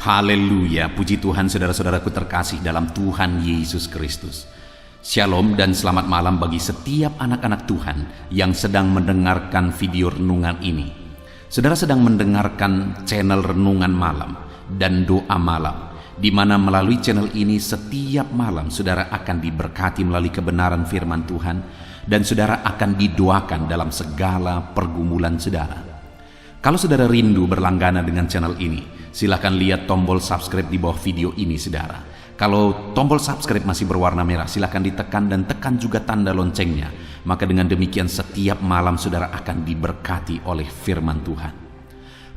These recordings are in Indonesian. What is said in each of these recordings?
Haleluya, puji Tuhan saudara-saudaraku terkasih dalam Tuhan Yesus Kristus. Shalom dan selamat malam bagi setiap anak-anak Tuhan yang sedang mendengarkan video renungan ini. Saudara sedang mendengarkan channel Renungan Malam dan Doa Malam, di mana melalui channel ini setiap malam saudara akan diberkati melalui kebenaran firman Tuhan, dan saudara akan didoakan dalam segala pergumulan saudara. Kalau saudara rindu berlangganan dengan channel ini, silakan lihat tombol subscribe di bawah video ini saudara. Kalau tombol subscribe masih berwarna merah, silakan ditekan dan tekan juga tanda loncengnya. Maka dengan demikian setiap malam saudara akan diberkati oleh firman Tuhan.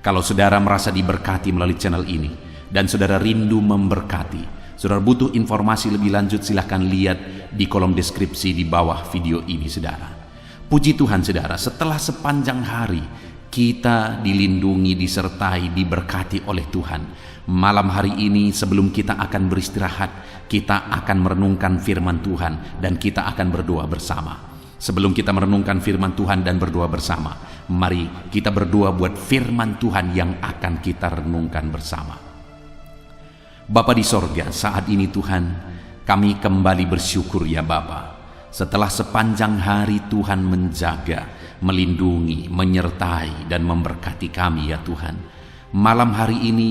Kalau saudara merasa diberkati melalui channel ini dan saudara rindu memberkati, saudara butuh informasi lebih lanjut, silakan lihat di kolom deskripsi di bawah video ini saudara. Puji Tuhan saudara, setelah sepanjang hari kita dilindungi, disertai, diberkati oleh Tuhan. Malam hari ini sebelum kita akan beristirahat, kita akan merenungkan firman Tuhan dan kita akan berdoa bersama. Sebelum kita merenungkan firman Tuhan dan berdoa bersama, mari kita berdoa buat firman Tuhan yang akan kita renungkan bersama. Bapa di sorga, saat ini Tuhan, kami kembali bersyukur ya Bapa. Setelah sepanjang hari Tuhan menjaga, melindungi, menyertai, dan memberkati kami ya Tuhan. Malam hari ini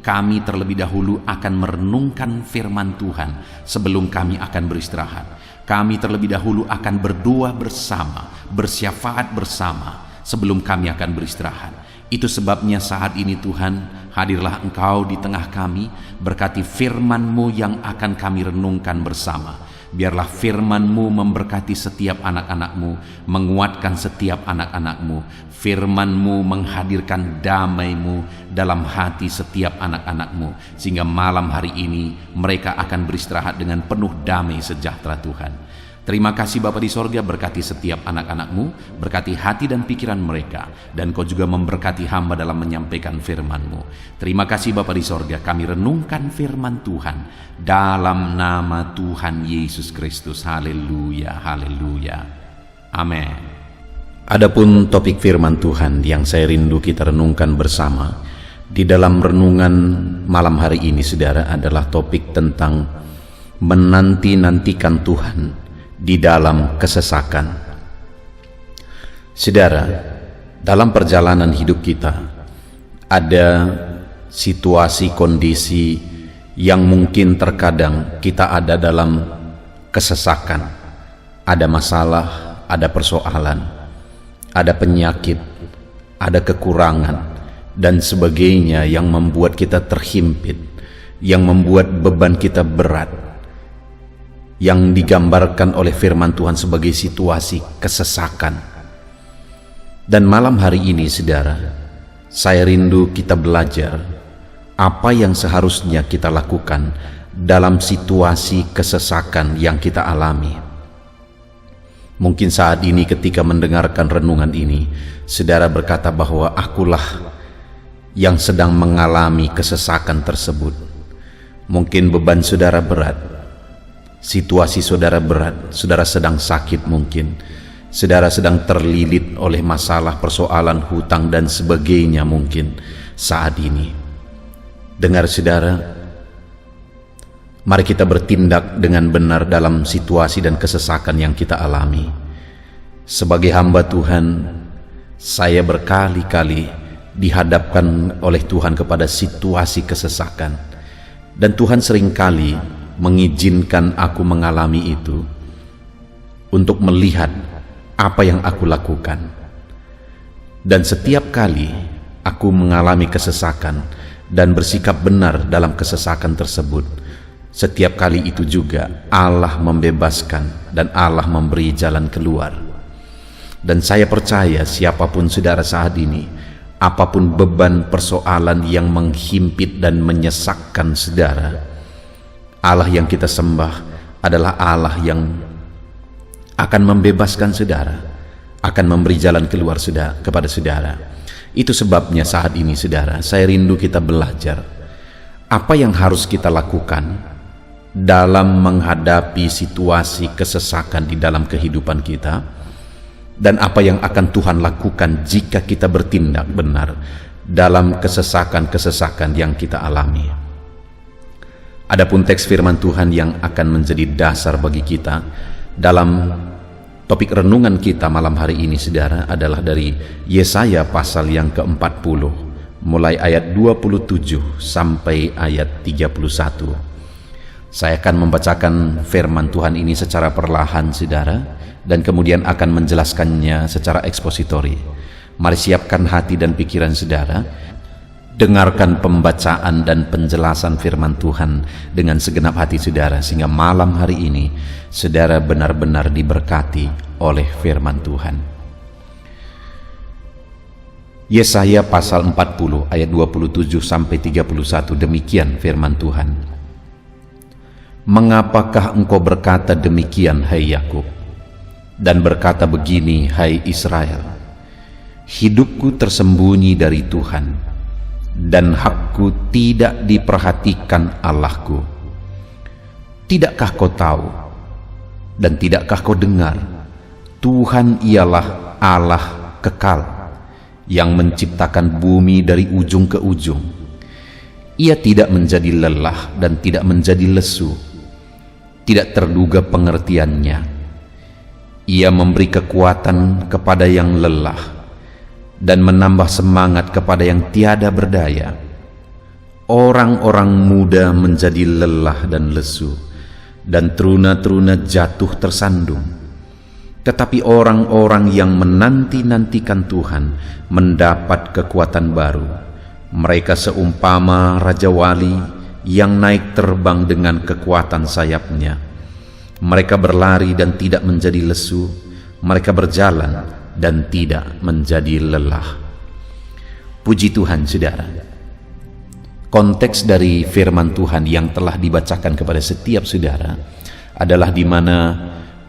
kami terlebih dahulu akan merenungkan firman Tuhan sebelum kami akan beristirahat. Kami terlebih dahulu akan berdoa bersama, bersyafaat bersama sebelum kami akan beristirahat. Itu sebabnya saat ini Tuhan, hadirlah Engkau di tengah kami, berkati firman-Mu yang akan kami renungkan bersama. Biarlah firman-Mu memberkati setiap anak-anak-Mu, menguatkan setiap anak-anak-Mu. Firman-Mu menghadirkan damai-Mu dalam hati setiap anak-anak-Mu, sehingga malam hari ini mereka akan beristirahat dengan penuh damai sejahtera Tuhan. Terima kasih Bapa di sorga, berkati setiap anak-anak-Mu, berkati hati dan pikiran mereka, dan Kau juga memberkati hamba dalam menyampaikan firman-Mu. Terima kasih Bapa di sorga, kami renungkan firman Tuhan dalam nama Tuhan Yesus Kristus. Haleluya, haleluya, amin. Adapun topik firman Tuhan yang saya rindu kita renungkan bersama di dalam renungan malam hari ini saudara adalah topik tentang menanti-nantikan Tuhan di dalam kesesakan. Saudara, dalam perjalanan hidup kita ada situasi kondisi yang mungkin terkadang kita ada dalam kesesakan. Ada masalah, ada persoalan, ada penyakit, ada kekurangan dan sebagainya yang membuat kita terhimpit, yang membuat beban kita berat, yang digambarkan oleh firman Tuhan sebagai situasi kesesakan. Dan malam hari ini saudara, saya rindu kita belajar apa yang seharusnya kita lakukan dalam situasi kesesakan yang kita alami. Mungkin saat ini ketika mendengarkan renungan ini, saudara berkata bahwa akulah yang sedang mengalami kesesakan tersebut. Mungkin beban saudara berat, situasi saudara berat, saudara sedang sakit mungkin, saudara sedang terlilit oleh masalah, persoalan, hutang dan sebagainya mungkin saat ini. Dengar saudara, mari kita bertindak dengan benar dalam situasi dan kesesakan yang kita alami. Sebagai hamba Tuhan, saya berkali-kali dihadapkan oleh Tuhan kepada situasi kesesakan, dan Tuhan seringkali mengizinkan aku mengalami itu untuk melihat apa yang aku lakukan. Dan setiap kali aku mengalami kesesakan dan bersikap benar dalam kesesakan tersebut, setiap kali itu juga Allah membebaskan dan Allah memberi jalan keluar. Dan saya percaya siapapun saudara saat ini, apapun beban persoalan yang menghimpit dan menyesakkan saudara, Allah yang kita sembah adalah Allah yang akan membebaskan saudara, akan memberi jalan keluar kepada saudara. Itu sebabnya saat ini saudara, saya rindu kita belajar apa yang harus kita lakukan dalam menghadapi situasi kesesakan di dalam kehidupan kita, dan apa yang akan Tuhan lakukan jika kita bertindak benar dalam kesesakan-kesesakan yang kita alami. Adapun teks firman Tuhan yang akan menjadi dasar bagi kita dalam topik renungan kita malam hari ini, saudara, adalah dari Yesaya pasal yang ke-40, mulai ayat 27 sampai ayat 31. Saya akan membacakan firman Tuhan ini secara perlahan, saudara, dan kemudian akan menjelaskannya secara ekspositori. Mari siapkan hati dan pikiran saudara, dengarkan pembacaan dan penjelasan firman Tuhan dengan segenap hati saudara, sehingga malam hari ini saudara benar-benar diberkati oleh firman Tuhan. Yesaya pasal 40 ayat 27 sampai 31, demikian firman Tuhan. Mengapakah engkau berkata demikian, hai Yakub, dan berkata begini, hai Israel? Hidupku tersembunyi dari Tuhan, dan hakku tidak diperhatikan Allahku. Tidakkah kau tahu dan tidakkah kau dengar? Tuhan ialah Allah kekal yang menciptakan bumi dari ujung ke ujung. Ia tidak menjadi lelah dan tidak menjadi lesu, tidak terduga pengertiannya. Ia memberi kekuatan kepada yang lelah dan menambah semangat kepada yang tiada berdaya. Orang-orang muda menjadi lelah dan lesu, dan teruna-teruna jatuh tersandung. Tetapi orang-orang yang menanti-nantikan Tuhan mendapat kekuatan baru. Mereka seumpama Raja Wali yang naik terbang dengan kekuatan sayapnya. Mereka berlari dan tidak menjadi lesu, mereka berjalan dan tidak menjadi lelah. Puji Tuhan, saudara. Konteks dari firman Tuhan yang telah dibacakan kepada setiap saudara adalah di mana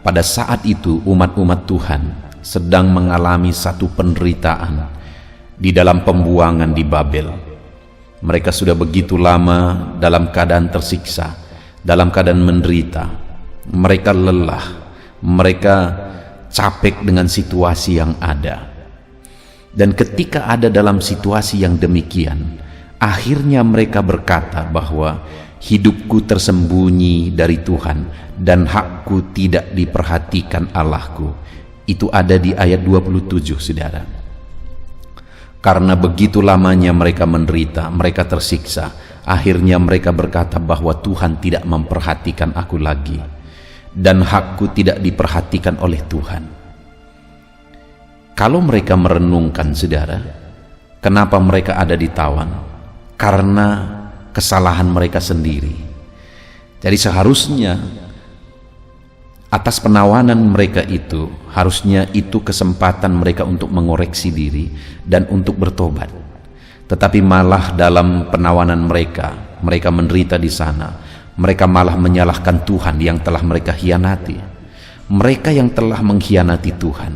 pada saat itu umat-umat Tuhan sedang mengalami satu penderitaan di dalam pembuangan di Babel. Mereka sudah begitu lama dalam keadaan tersiksa, dalam keadaan menderita. Mereka lelah, mereka capek dengan situasi yang ada. Dan ketika ada dalam situasi yang demikian, akhirnya mereka berkata bahwa hidupku tersembunyi dari Tuhan dan hakku tidak diperhatikan Allahku. Itu ada di ayat 27, saudara. Karena begitu lamanya mereka menderita, mereka tersiksa, akhirnya mereka berkata bahwa Tuhan tidak memperhatikan aku lagi, dan hakku tidak diperhatikan oleh Tuhan. Kalau mereka merenungkan, saudara, kenapa mereka ada ditawan? Karena kesalahan mereka sendiri. Jadi seharusnya atas penawanan mereka itu, harusnya itu kesempatan mereka untuk mengoreksi diri dan untuk bertobat. Tetapi malah dalam penawanan mereka, mereka menderita di sana. Mereka malah menyalahkan Tuhan yang telah mereka hianati. Mereka yang telah mengkhianati Tuhan,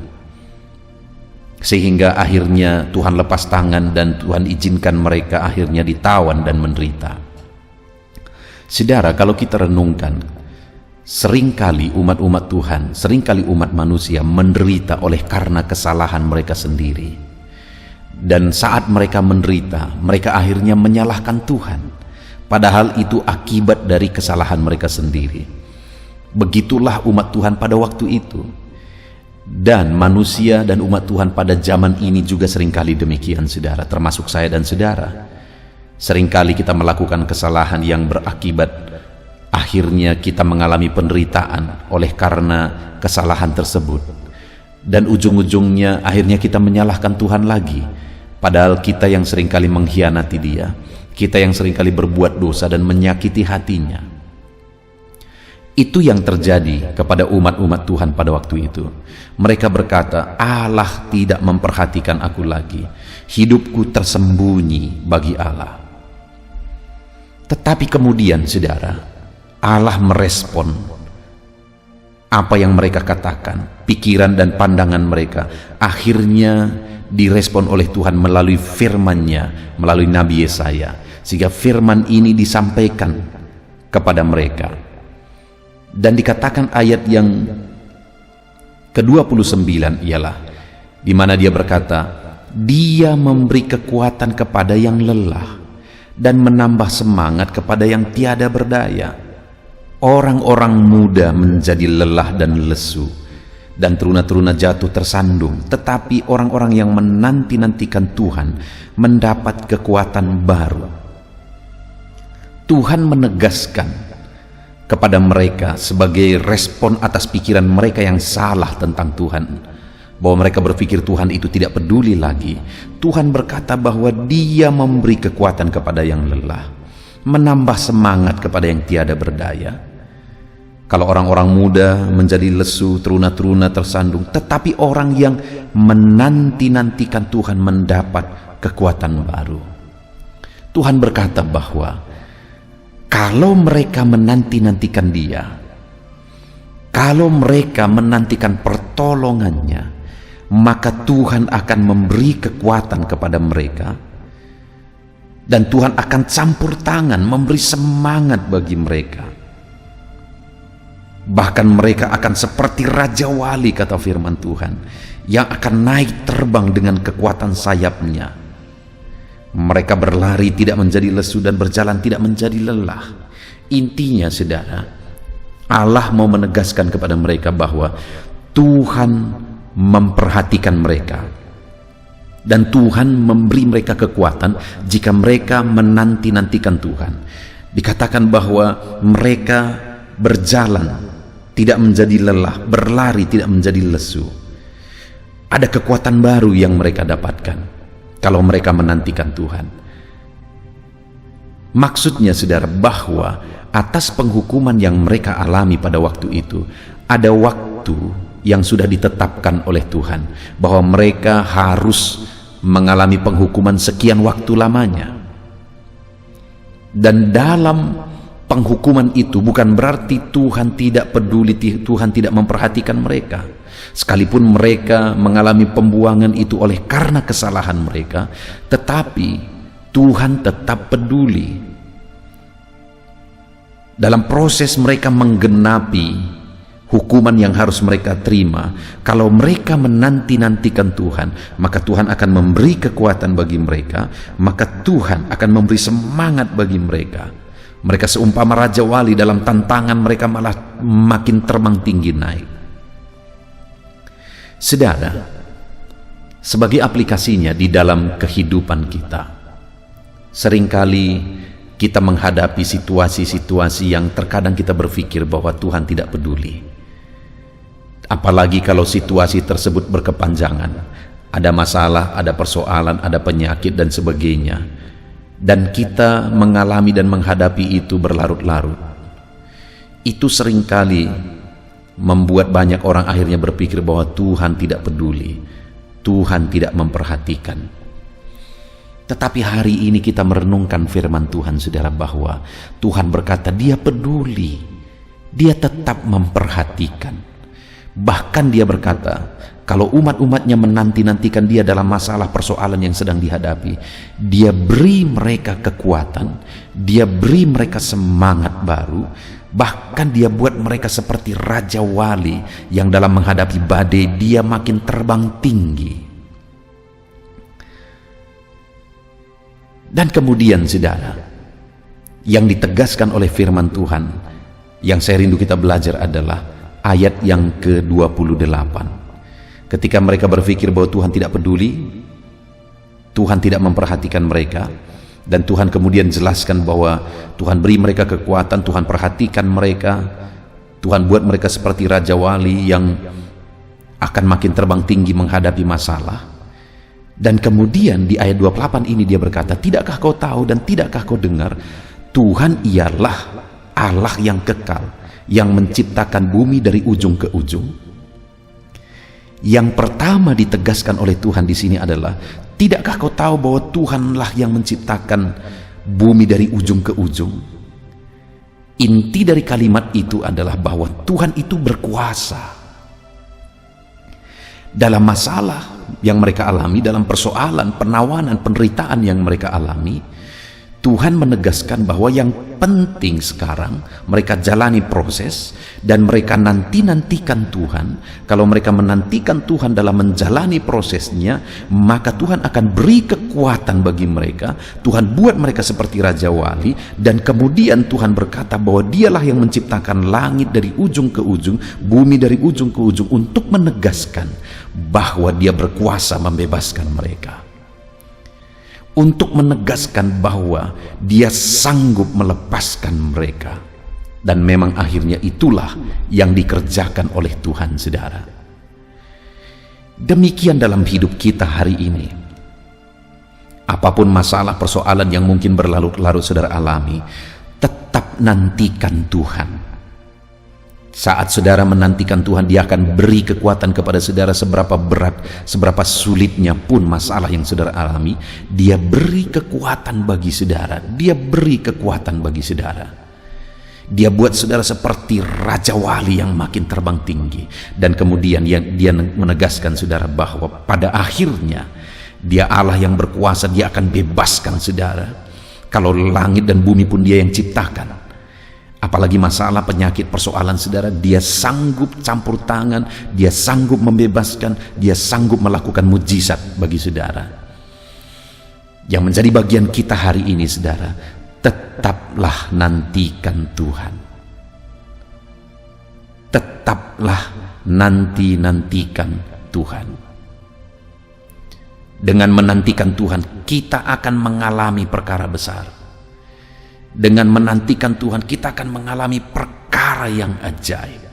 sehingga akhirnya Tuhan lepas tangan dan Tuhan izinkan mereka akhirnya ditawan dan menderita. Saudara, kalau kita renungkan, seringkali umat-umat Tuhan, seringkali umat manusia menderita oleh karena kesalahan mereka sendiri. Dan saat mereka menderita, mereka akhirnya menyalahkan Tuhan, padahal itu akibat dari kesalahan mereka sendiri. Begitulah umat Tuhan pada waktu itu. Dan manusia dan umat Tuhan pada zaman ini juga seringkali demikian, saudara, termasuk saya dan saudara. Seringkali kita melakukan kesalahan yang berakibat akhirnya kita mengalami penderitaan oleh karena kesalahan tersebut. Dan ujung-ujungnya akhirnya kita menyalahkan Tuhan lagi, padahal kita yang seringkali mengkhianati Dia, kita yang seringkali berbuat dosa dan menyakiti hatinya. Itu yang terjadi kepada umat-umat Tuhan pada waktu itu. Mereka berkata, Allah tidak memperhatikan aku lagi, hidupku tersembunyi bagi Allah. Tetapi kemudian, saudara, Allah merespon apa yang mereka katakan, pikiran dan pandangan mereka akhirnya direspon oleh Tuhan melalui firman-Nya, melalui Nabi Yesaya, sehingga firman ini disampaikan kepada mereka. Dan dikatakan ayat yang ke-29 ialah di mana Dia berkata, Dia memberi kekuatan kepada yang lelah dan menambah semangat kepada yang tiada berdaya. Orang-orang muda menjadi lelah dan lesu, dan teruna-teruna jatuh tersandung, tetapi orang-orang yang menanti-nantikan Tuhan mendapat kekuatan baru. Tuhan menegaskan kepada mereka sebagai respon atas pikiran mereka yang salah tentang Tuhan, bahwa mereka berpikir Tuhan itu tidak peduli lagi. Tuhan berkata bahwa Dia memberi kekuatan kepada yang lelah, menambah semangat kepada yang tiada berdaya. Kalau orang-orang muda menjadi lesu, teruna-teruna tersandung, tetapi orang yang menanti-nantikan Tuhan mendapat kekuatan baru. Tuhan berkata bahwa kalau mereka menanti-nantikan Dia, kalau mereka menantikan pertolongannya, maka Tuhan akan memberi kekuatan kepada mereka, dan Tuhan akan campur tangan memberi semangat bagi mereka. Bahkan mereka akan seperti Raja Wali, kata firman Tuhan, yang akan naik terbang dengan kekuatan sayapnya. Mereka berlari tidak menjadi lesu dan berjalan tidak menjadi lelah. Intinya, saudara, Allah mau menegaskan kepada mereka bahwa Tuhan memperhatikan mereka, dan Tuhan memberi mereka kekuatan jika mereka menanti-nantikan Tuhan. Dikatakan bahwa mereka berjalan tidak menjadi lelah, berlari tidak menjadi lesu. Ada kekuatan baru yang mereka dapatkan kalau mereka menantikan Tuhan. Maksudnya, saudara, bahwa atas penghukuman yang mereka alami pada waktu itu, ada waktu yang sudah ditetapkan oleh Tuhan bahwa mereka harus mengalami penghukuman sekian waktu lamanya. Dan dalam penghukuman itu bukan berarti Tuhan tidak peduli, Tuhan tidak memperhatikan mereka. Sekalipun mereka mengalami pembuangan itu oleh karena kesalahan mereka, tetapi Tuhan tetap peduli. Dalam proses mereka menggenapi hukuman yang harus mereka terima, kalau mereka menanti-nantikan Tuhan, maka Tuhan akan memberi kekuatan bagi mereka, maka Tuhan akan memberi semangat bagi mereka. Mereka seumpama Raja Wali, dalam tantangan mereka malah makin terbang tinggi naik. Saudara, sebagai aplikasinya di dalam kehidupan kita, seringkali kita menghadapi situasi-situasi yang terkadang kita berpikir bahwa Tuhan tidak peduli. Apalagi kalau situasi tersebut berkepanjangan, ada masalah, ada persoalan, ada penyakit dan sebagainya, dan kita mengalami dan menghadapi itu berlarut-larut. Itu seringkali membuat banyak orang akhirnya berpikir bahwa Tuhan tidak peduli, Tuhan tidak memperhatikan. Tetapi hari ini kita merenungkan firman Tuhan, saudara, bahwa Tuhan berkata Dia peduli, Dia tetap memperhatikan. Bahkan Dia berkata, kalau umat-umatnya menanti-nantikan Dia dalam masalah persoalan yang sedang dihadapi, Dia beri mereka kekuatan, Dia beri mereka semangat baru, bahkan Dia buat mereka seperti Raja Wali yang dalam menghadapi badai dia makin terbang tinggi. Dan kemudian, saudara, yang ditegaskan oleh firman Tuhan yang saya rindu kita belajar adalah ayat yang ke-28. Ketika mereka berpikir bahwa Tuhan tidak peduli, Tuhan tidak memperhatikan mereka, dan Tuhan kemudian jelaskan bahwa Tuhan beri mereka kekuatan, Tuhan perhatikan mereka, Tuhan buat mereka seperti Raja Wali yang akan makin terbang tinggi menghadapi masalah. Dan kemudian di ayat 28 ini Dia berkata, tidakkah kau tahu dan tidakkah kau dengar, Tuhan ialah Allah yang kekal, yang menciptakan bumi dari ujung ke ujung. Yang pertama ditegaskan oleh Tuhan di sini adalah, tidakkah kau tahu bahwa Tuhanlah yang menciptakan bumi dari ujung ke ujung? Inti dari kalimat itu adalah bahwa Tuhan itu berkuasa. Dalam masalah yang mereka alami, dalam persoalan, penawanan, penderitaan yang mereka alami, Tuhan menegaskan bahwa yang penting sekarang mereka jalani proses dan mereka nantikan Tuhan. Kalau mereka menantikan Tuhan dalam menjalani prosesnya, maka Tuhan akan beri kekuatan bagi mereka. Tuhan buat mereka seperti Raja Wali, dan kemudian Tuhan berkata bahwa dialah yang menciptakan langit dari ujung ke ujung, bumi dari ujung ke ujung, untuk menegaskan bahwa dia berkuasa membebaskan mereka, untuk menegaskan bahwa dia sanggup melepaskan mereka. Dan memang akhirnya itulah yang dikerjakan oleh Tuhan, saudara. Demikian dalam hidup kita hari ini. Apapun masalah persoalan yang mungkin berlarut-larut saudara alami, tetap nantikan Tuhan. Saat saudara menantikan Tuhan, dia akan beri kekuatan kepada saudara. Seberapa berat, seberapa sulitnya pun masalah yang saudara alami, dia beri kekuatan bagi saudara. Dia beri kekuatan bagi saudara. Dia buat saudara seperti Raja Wali yang makin terbang tinggi. Dan kemudian dia menegaskan saudara bahwa pada akhirnya dia Allah yang berkuasa. Dia akan bebaskan saudara. Kalau langit dan bumi pun dia yang ciptakan. Apalagi masalah, penyakit, persoalan saudara, dia sanggup campur tangan, dia sanggup membebaskan, dia sanggup melakukan mujizat bagi saudara. Yang menjadi bagian kita hari ini, saudara, tetaplah nantikan Tuhan. Tetaplah nantikan Tuhan. Dengan menantikan Tuhan, kita akan mengalami perkara besar. Dengan menantikan Tuhan, kita akan mengalami perkara yang ajaib.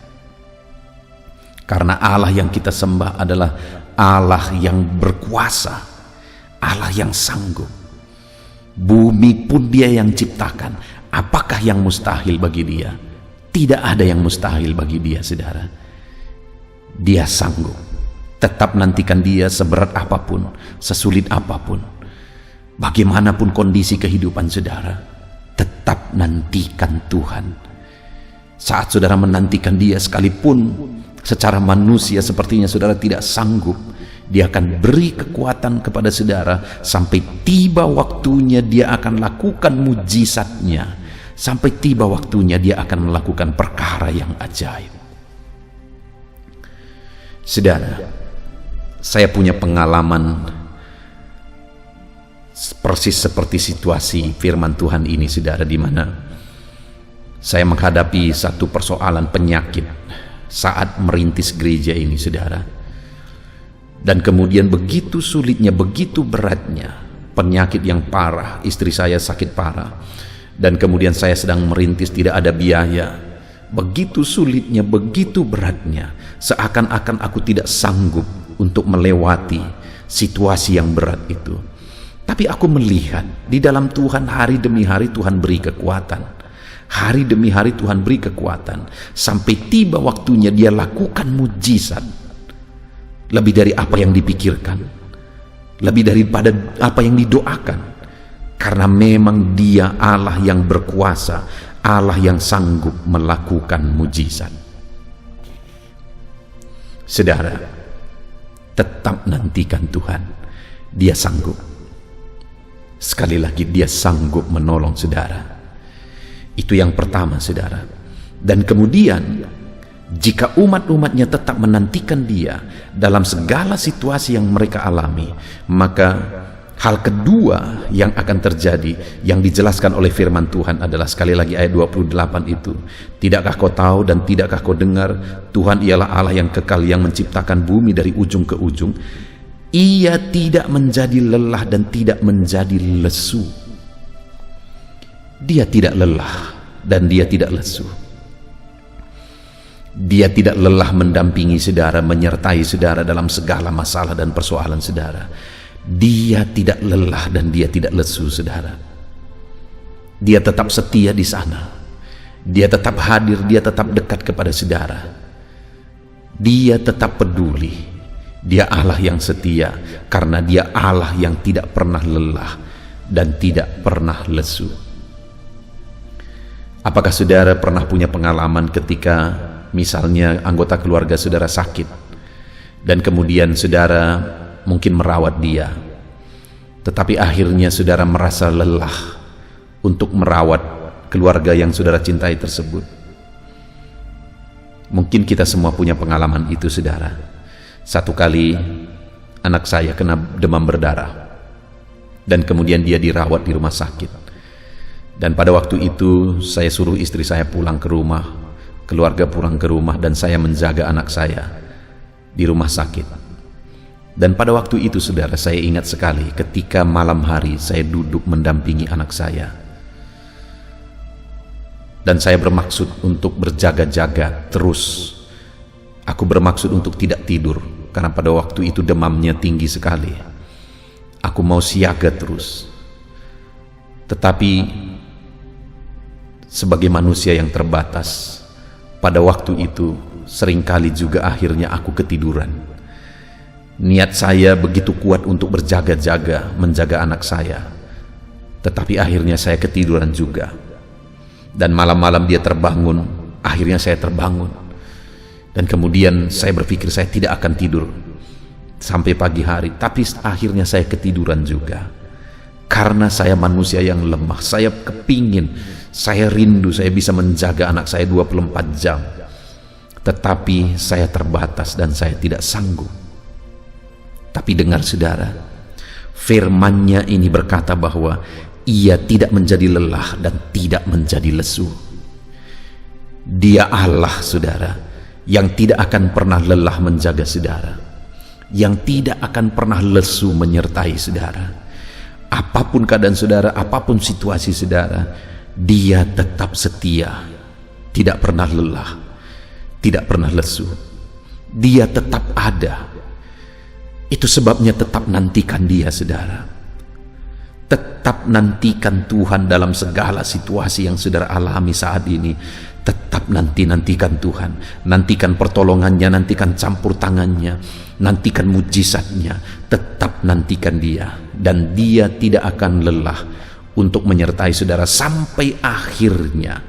Karena Allah yang kita sembah adalah Allah yang berkuasa, Allah yang sanggup. Bumi pun dia yang ciptakan. Apakah yang mustahil bagi dia? Tidak ada yang mustahil bagi dia, saudara. Dia sanggup. Tetap nantikan dia seberat apapun, sesulit apapun. Bagaimanapun kondisi kehidupan saudara, tetap nantikan Tuhan. Saat saudara menantikan dia, sekalipun secara manusia sepertinya saudara tidak sanggup, dia akan beri kekuatan kepada saudara. Sampai tiba waktunya dia akan lakukan mujizatnya. Sampai tiba waktunya dia akan melakukan perkara yang ajaib. Saudara, saya punya pengalaman persis seperti situasi firman Tuhan ini, saudara, di mana saya menghadapi satu persoalan penyakit saat merintis gereja ini, saudara. Dan kemudian begitu sulitnya, begitu beratnya, penyakit yang parah, istri saya sakit parah, dan kemudian saya sedang merintis, tidak ada biaya. Begitu sulitnya, begitu beratnya, seakan-akan aku tidak sanggup untuk melewati situasi yang berat itu. Tapi aku melihat di dalam Tuhan, hari demi hari Tuhan beri kekuatan. Hari demi hari Tuhan beri kekuatan. Sampai tiba waktunya dia lakukan mujizat. Lebih dari apa yang dipikirkan. Lebih daripada apa yang didoakan. Karena memang dia Allah yang berkuasa. Allah yang sanggup melakukan mujizat. Saudara, tetap nantikan Tuhan. Dia sanggup. Sekali lagi, dia sanggup menolong saudara. Itu yang pertama, saudara. Dan kemudian, jika umat-umatnya tetap menantikan dia dalam segala situasi yang mereka alami, maka hal kedua yang akan terjadi, yang dijelaskan oleh firman Tuhan adalah, sekali lagi ayat 28 itu, tidakkah kau tahu dan tidakkah kau dengar, Tuhan ialah Allah yang kekal, yang menciptakan bumi dari ujung ke ujung. Ia tidak menjadi lelah dan tidak menjadi lesu. Dia tidak lelah dan dia tidak lesu. Dia tidak lelah mendampingi saudara, menyertai saudara dalam segala masalah dan persoalan saudara. Dia tidak lelah dan dia tidak lesu, saudara. Dia tetap setia di sana. Dia tetap hadir, dia tetap dekat kepada saudara. Dia tetap peduli. Dia Allah yang setia, karena dia Allah yang tidak pernah lelah dan tidak pernah lesu. Apakah saudara pernah punya pengalaman ketika misalnya anggota keluarga saudara sakit, dan kemudian saudara mungkin merawat dia, tetapi akhirnya saudara merasa lelah, untuk merawat keluarga yang saudara cintai tersebut. Mungkin kita semua punya pengalaman itu, saudara. Satu kali anak saya kena demam berdarah, dan kemudian dia dirawat di rumah sakit. Dan pada waktu itu saya suruh istri saya pulang ke rumah, keluarga pulang ke rumah, dan saya menjaga anak saya di rumah sakit. Dan pada waktu itu, saudara, saya ingat sekali ketika malam hari saya duduk mendampingi anak saya, dan saya bermaksud untuk berjaga-jaga terus. Aku bermaksud untuk tidak tidur, karena pada waktu itu demamnya tinggi sekali. Aku mau siaga terus. Tetapi sebagai manusia yang terbatas, pada waktu itu seringkali juga akhirnya aku ketiduran. Niat saya begitu kuat untuk berjaga-jaga menjaga anak saya, tetapi akhirnya saya ketiduran juga. Dan malam-malam dia terbangun, akhirnya saya terbangun. Dan kemudian saya berpikir saya tidak akan tidur sampai pagi hari, tapi akhirnya saya ketiduran juga. Karena saya manusia yang lemah, saya kepingin, saya rindu saya bisa menjaga anak saya 24 jam. Tetapi saya terbatas dan saya tidak sanggup. Tapi dengar, saudara, firman-Nya ini berkata bahwa Ia tidak menjadi lelah dan tidak menjadi lesu. Dia Allah, saudara, yang tidak akan pernah lelah menjaga saudara, yang tidak akan pernah lesu menyertai saudara. Apapun keadaan saudara, apapun situasi saudara, Dia tetap setia, tidak pernah lelah, tidak pernah lesu. Dia tetap ada. Itu sebabnya tetap nantikan Dia, saudara. Tetap nantikan Tuhan dalam segala situasi yang saudara alami saat ini. Tetap nantikan Tuhan. Nantikan pertolongannya, nantikan campur tangannya, nantikan mujizatnya. Tetap nantikan Dia. Dan Dia tidak akan lelah untuk menyertai saudara sampai akhirnya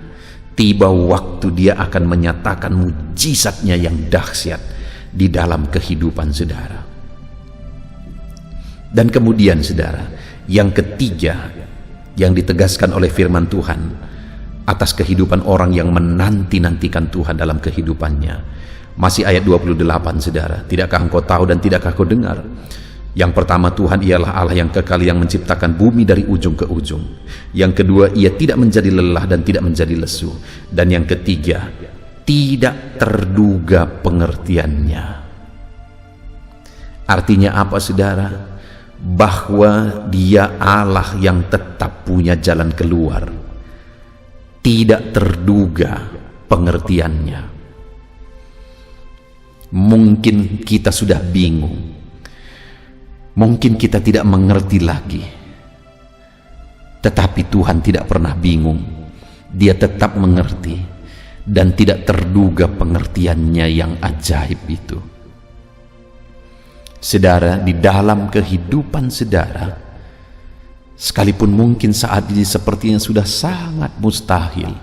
tiba waktu Dia akan menyatakan mujizatnya yang dahsyat di dalam kehidupan saudara. Dan kemudian saudara, yang ketiga yang ditegaskan oleh firman Tuhan atas kehidupan orang yang menanti-nantikan Tuhan dalam kehidupannya, masih ayat 28, saudara. Tidakkah engkau tahu dan tidakkah kau dengar? Yang pertama, Tuhan ialah Allah yang kekal, yang menciptakan bumi dari ujung ke ujung. Yang kedua, Ia tidak menjadi lelah dan tidak menjadi lesu. Dan yang ketiga, tidak terduga pengertiannya. Artinya apa, saudara? Bahwa Dia Allah yang tetap punya jalan keluar, tidak terduga pengertiannya. Mungkin kita sudah bingung, mungkin kita tidak mengerti lagi, tetapi Tuhan tidak pernah bingung. Dia tetap mengerti dan tidak terduga pengertiannya yang ajaib itu. Saudara, di dalam kehidupan saudara, sekalipun mungkin saat ini sepertinya sudah sangat mustahil,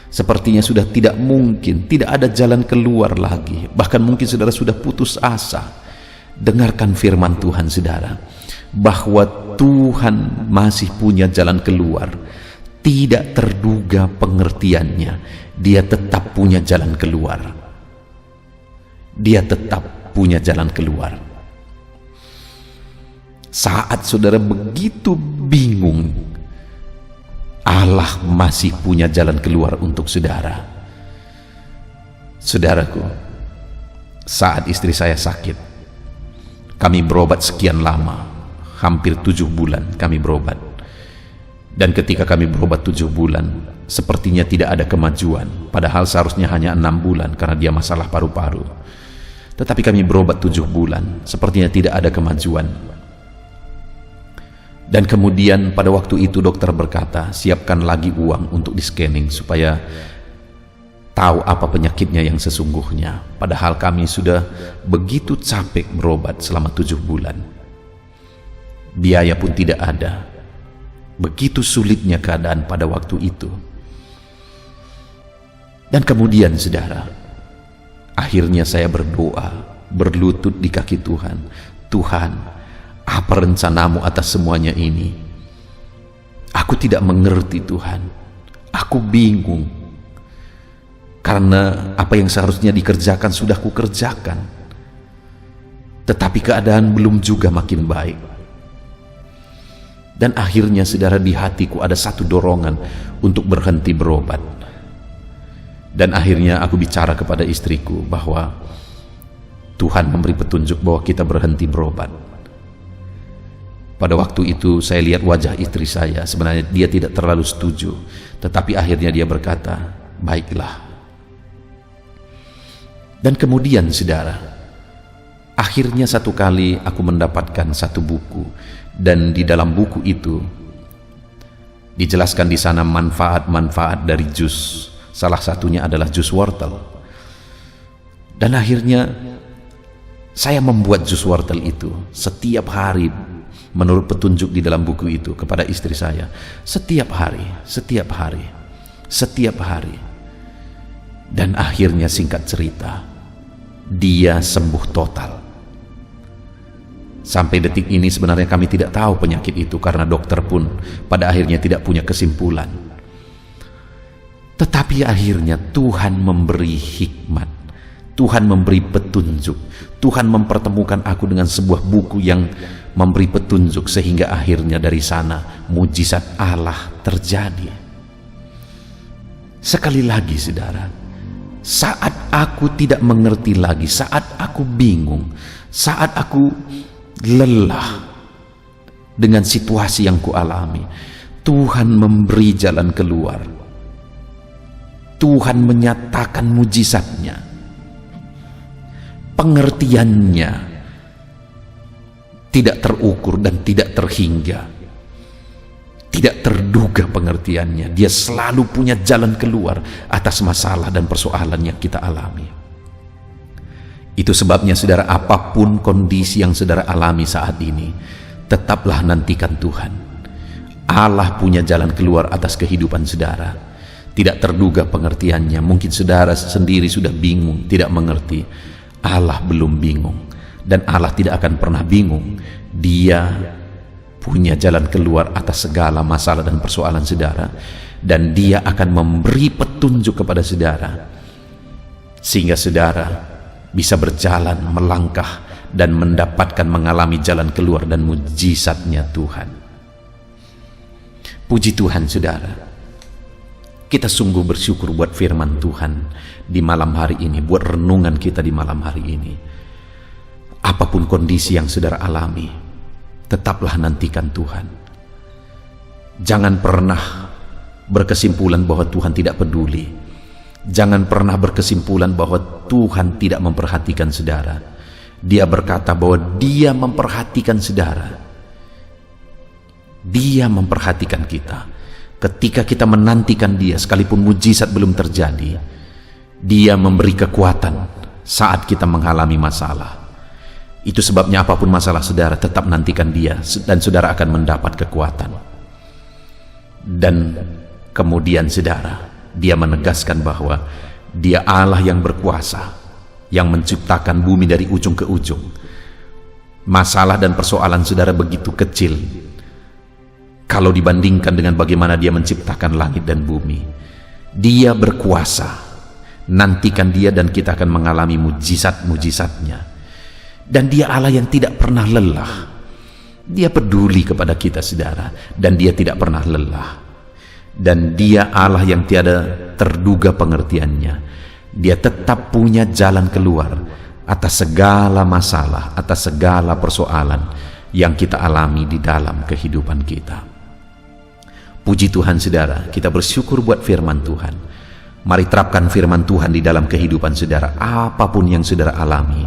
sepertinya sudah tidak mungkin, tidak ada jalan keluar lagi, bahkan mungkin saudara sudah putus asa, dengarkan firman Tuhan saudara, bahwa Tuhan masih punya jalan keluar. Tidak terduga pengertiannya, Dia tetap punya jalan keluar. Dia tetap punya jalan keluar. Saat saudara begitu bingung, Allah masih punya jalan keluar untuk saudara. Saudaraku, saat istri saya sakit, kami berobat sekian lama, hampir 7 bulan kami berobat. Dan ketika kami berobat 7 bulan, sepertinya tidak ada kemajuan, padahal seharusnya hanya 6 bulan karena dia masalah paru-paru. Tetapi kami berobat 7 bulan, sepertinya tidak ada kemajuan. Dan kemudian pada waktu itu dokter berkata, siapkan lagi uang untuk di-scanning supaya tahu apa penyakitnya yang sesungguhnya. Padahal kami sudah begitu capek berobat selama 7 bulan. Biaya pun tidak ada. Begitu sulitnya keadaan pada waktu itu. Dan kemudian saudara, akhirnya saya berdoa, berlutut di kaki Tuhan. Tuhan, apa rencanamu atas semuanya ini? Aku tidak mengerti Tuhan. Aku bingung. Karena apa yang seharusnya dikerjakan sudah kukerjakan. Tetapi keadaan belum juga makin baik. Dan akhirnya saudara, di hatiku ada satu dorongan untuk berhenti berobat. Dan akhirnya aku bicara kepada istriku bahwa Tuhan memberi petunjuk bahwa kita berhenti berobat. Pada waktu itu saya lihat wajah istri saya, sebenarnya dia tidak terlalu setuju, tetapi akhirnya dia berkata, baiklah. Dan kemudian saudara, akhirnya satu kali aku mendapatkan satu buku, dan di dalam buku itu dijelaskan di sana manfaat-manfaat dari jus. Salah satunya adalah jus wortel. Dan akhirnya saya membuat jus wortel itu setiap hari menurut petunjuk di dalam buku itu kepada istri saya. Setiap hari. Dan akhirnya singkat cerita, dia sembuh total. Sampai detik ini sebenarnya kami tidak tahu penyakit itu karena dokter pun pada akhirnya tidak punya kesimpulan. Tetapi akhirnya Tuhan memberi hikmat, Tuhan memberi petunjuk, Tuhan mempertemukan aku dengan sebuah buku yang memberi petunjuk, sehingga akhirnya dari sana mujizat Allah terjadi. Sekali lagi saudara, saat aku tidak mengerti lagi, saat aku bingung, saat aku lelah dengan situasi yang kualami, Tuhan memberi jalan keluar. Tuhan menyatakan mujizatnya, pengertiannya tidak terukur dan tidak terhingga, tidak terduga pengertiannya. Dia selalu punya jalan keluar atas masalah dan persoalan yang kita alami. Itu sebabnya saudara, apapun kondisi yang saudara alami saat ini, tetaplah nantikan Tuhan. Allah punya jalan keluar atas kehidupan saudara. Tidak terduga pengertiannya. Mungkin saudara sendiri sudah bingung, tidak mengerti. Allah belum bingung, dan Allah tidak akan pernah bingung. Dia punya jalan keluar atas segala masalah dan persoalan saudara, dan dia akan memberi petunjuk kepada saudara sehingga saudara bisa berjalan, melangkah, dan mendapatkan mengalami jalan keluar dan mujizatnya Tuhan. Puji Tuhan saudara, kita sungguh bersyukur buat firman Tuhan di malam hari ini, buat renungan kita di malam hari ini. Apapun kondisi yang saudara alami, tetaplah nantikan Tuhan. Jangan pernah berkesimpulan bahwa Tuhan tidak peduli. Jangan pernah berkesimpulan bahwa Tuhan tidak memperhatikan saudara. Dia berkata bahwa Dia memperhatikan saudara. Dia memperhatikan kita. Ketika kita menantikan Dia, sekalipun mujizat belum terjadi, Dia memberi kekuatan saat kita mengalami masalah. Itu sebabnya apapun masalah saudara, tetap nantikan Dia, dan saudara akan mendapat kekuatan. Dan kemudian saudara, Dia menegaskan bahwa Dia Allah yang berkuasa, yang menciptakan bumi dari ujung ke ujung. Masalah dan persoalan saudara begitu kecil kalau dibandingkan dengan bagaimana Dia menciptakan langit dan bumi. Dia berkuasa. Nantikan Dia dan kita akan mengalami mujizat-mujizatnya. Dan Dia Allah yang tidak pernah lelah. Dia peduli kepada kita saudara, dan Dia tidak pernah lelah. Dan Dia Allah yang tiada terduga pengertiannya. Dia tetap punya jalan keluar atas segala masalah, atas segala persoalan yang kita alami di dalam kehidupan kita. Puji Tuhan saudara, kita bersyukur buat firman Tuhan. Mari terapkan firman Tuhan di dalam kehidupan saudara. Apapun yang saudara alami,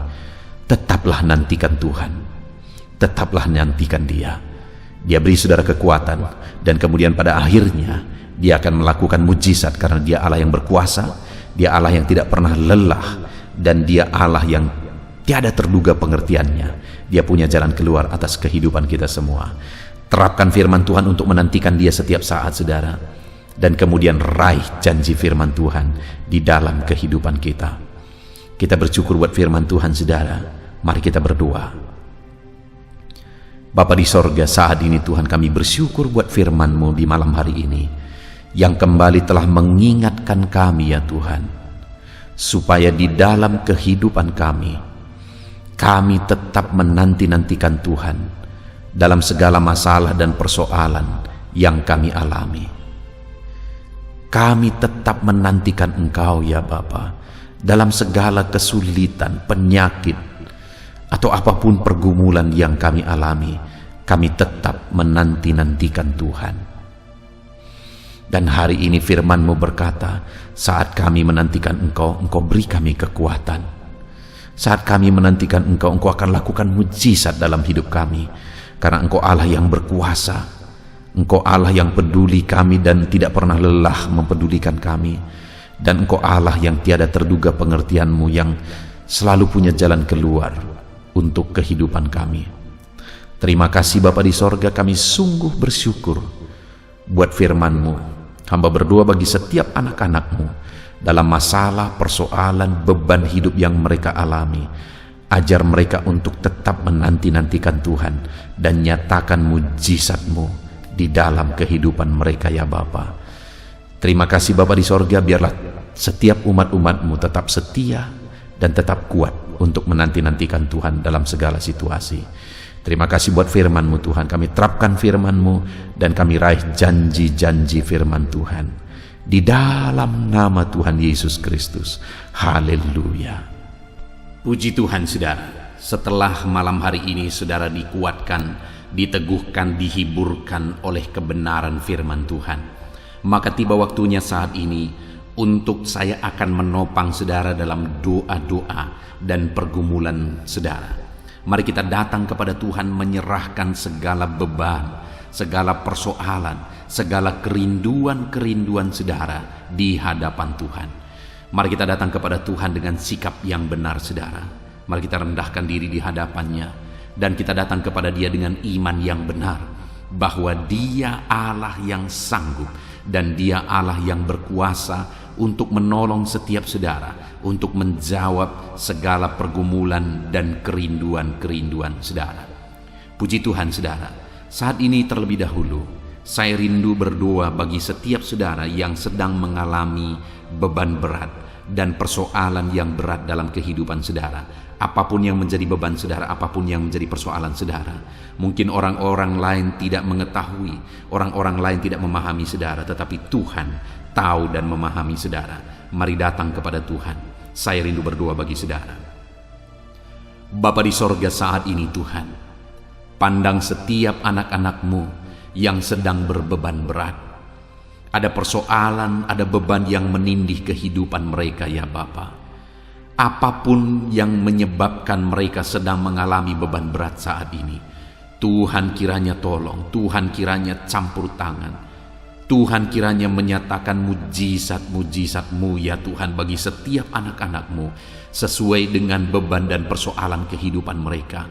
tetaplah nantikan Tuhan. Tetaplah nantikan Dia. Dia beri saudara kekuatan, dan kemudian pada akhirnya Dia akan melakukan mujizat karena Dia Allah yang berkuasa, Dia Allah yang tidak pernah lelah, dan Dia Allah yang tiada terduga pengertiannya. Dia punya jalan keluar atas kehidupan kita semua. Terapkan firman Tuhan untuk menantikan Dia setiap saat saudara, dan kemudian raih janji firman Tuhan di dalam kehidupan kita. Kita bersyukur buat firman Tuhan saudara. Mari kita berdoa. Bapa di sorga, saat ini Tuhan kami bersyukur buat firman-Mu di malam hari ini, yang kembali telah mengingatkan kami ya Tuhan, supaya di dalam kehidupan kami tetap menanti-nantikan Tuhan dalam segala masalah dan persoalan yang kami alami. Kami tetap menantikan Engkau ya Bapa, dalam segala kesulitan, penyakit, atau apapun pergumulan yang kami alami, kami tetap menanti-nantikan Tuhan. Dan hari ini firman-Mu berkata, saat kami menantikan Engkau, Engkau beri kami kekuatan. Saat kami menantikan Engkau, Engkau akan lakukan mujizat dalam hidup kami. Karena Engkau Allah yang berkuasa, Engkau Allah yang peduli kami dan tidak pernah lelah mempedulikan kami. Dan Engkau Allah yang tiada terduga pengertian-Mu, yang selalu punya jalan keluar untuk kehidupan kami. Terima kasih Bapa di sorga, kami sungguh bersyukur buat firman-Mu. Hamba berdoa bagi setiap anak-anak-Mu dalam masalah, persoalan, beban hidup yang mereka alami. Ajar mereka untuk tetap menanti-nantikan Tuhan dan nyatakan mujizat-Mu di dalam kehidupan mereka ya Bapa. Terima kasih Bapa di sorga, biarlah setiap umat-umat-Mu tetap setia dan tetap kuat untuk menanti-nantikan Tuhan dalam segala situasi. Terima kasih buat firman-Mu Tuhan. Kami terapkan firman-Mu dan kami raih janji-janji firman Tuhan. Di dalam nama Tuhan Yesus Kristus. Haleluya. Puji Tuhan saudara. Setelah malam hari ini saudara dikuatkan, diteguhkan, dihiburkan oleh kebenaran firman Tuhan, maka tiba waktunya saat ini untuk saya akan menopang saudara dalam doa-doa dan pergumulan saudara. Mari kita datang kepada Tuhan menyerahkan segala beban, segala persoalan, segala kerinduan-kerinduan saudara di hadapan Tuhan. Mari kita datang kepada Tuhan dengan sikap yang benar saudara. Mari kita rendahkan diri di hadapannya dan kita datang kepada Dia dengan iman yang benar, bahwa Dia Allah yang sanggup dan Dia Allah yang berkuasa untuk menolong setiap saudara, untuk menjawab segala pergumulan dan kerinduan-kerinduan saudara. Puji Tuhan saudara, saat ini terlebih dahulu saya rindu berdoa bagi setiap saudara yang sedang mengalami beban berat dan persoalan yang berat dalam kehidupan saudara. Apapun yang menjadi beban saudara, apapun yang menjadi persoalan saudara. Mungkin orang-orang lain tidak mengetahui, orang-orang lain tidak memahami saudara, tetapi Tuhan tahu dan memahami saudara. Mari datang kepada Tuhan. Saya rindu berdoa bagi saudara. Bapa di sorga, saat ini Tuhan, pandang setiap anak-anak-Mu yang sedang berbeban berat. Ada persoalan, ada beban yang menindih kehidupan mereka ya Bapa. Apapun yang menyebabkan mereka sedang mengalami beban berat saat ini, Tuhan kiranya tolong, Tuhan kiranya campur tangan, Tuhan kiranya menyatakan mujizat-mujizat-Mu ya Tuhan bagi setiap anak-anak-Mu sesuai dengan beban dan persoalan kehidupan mereka.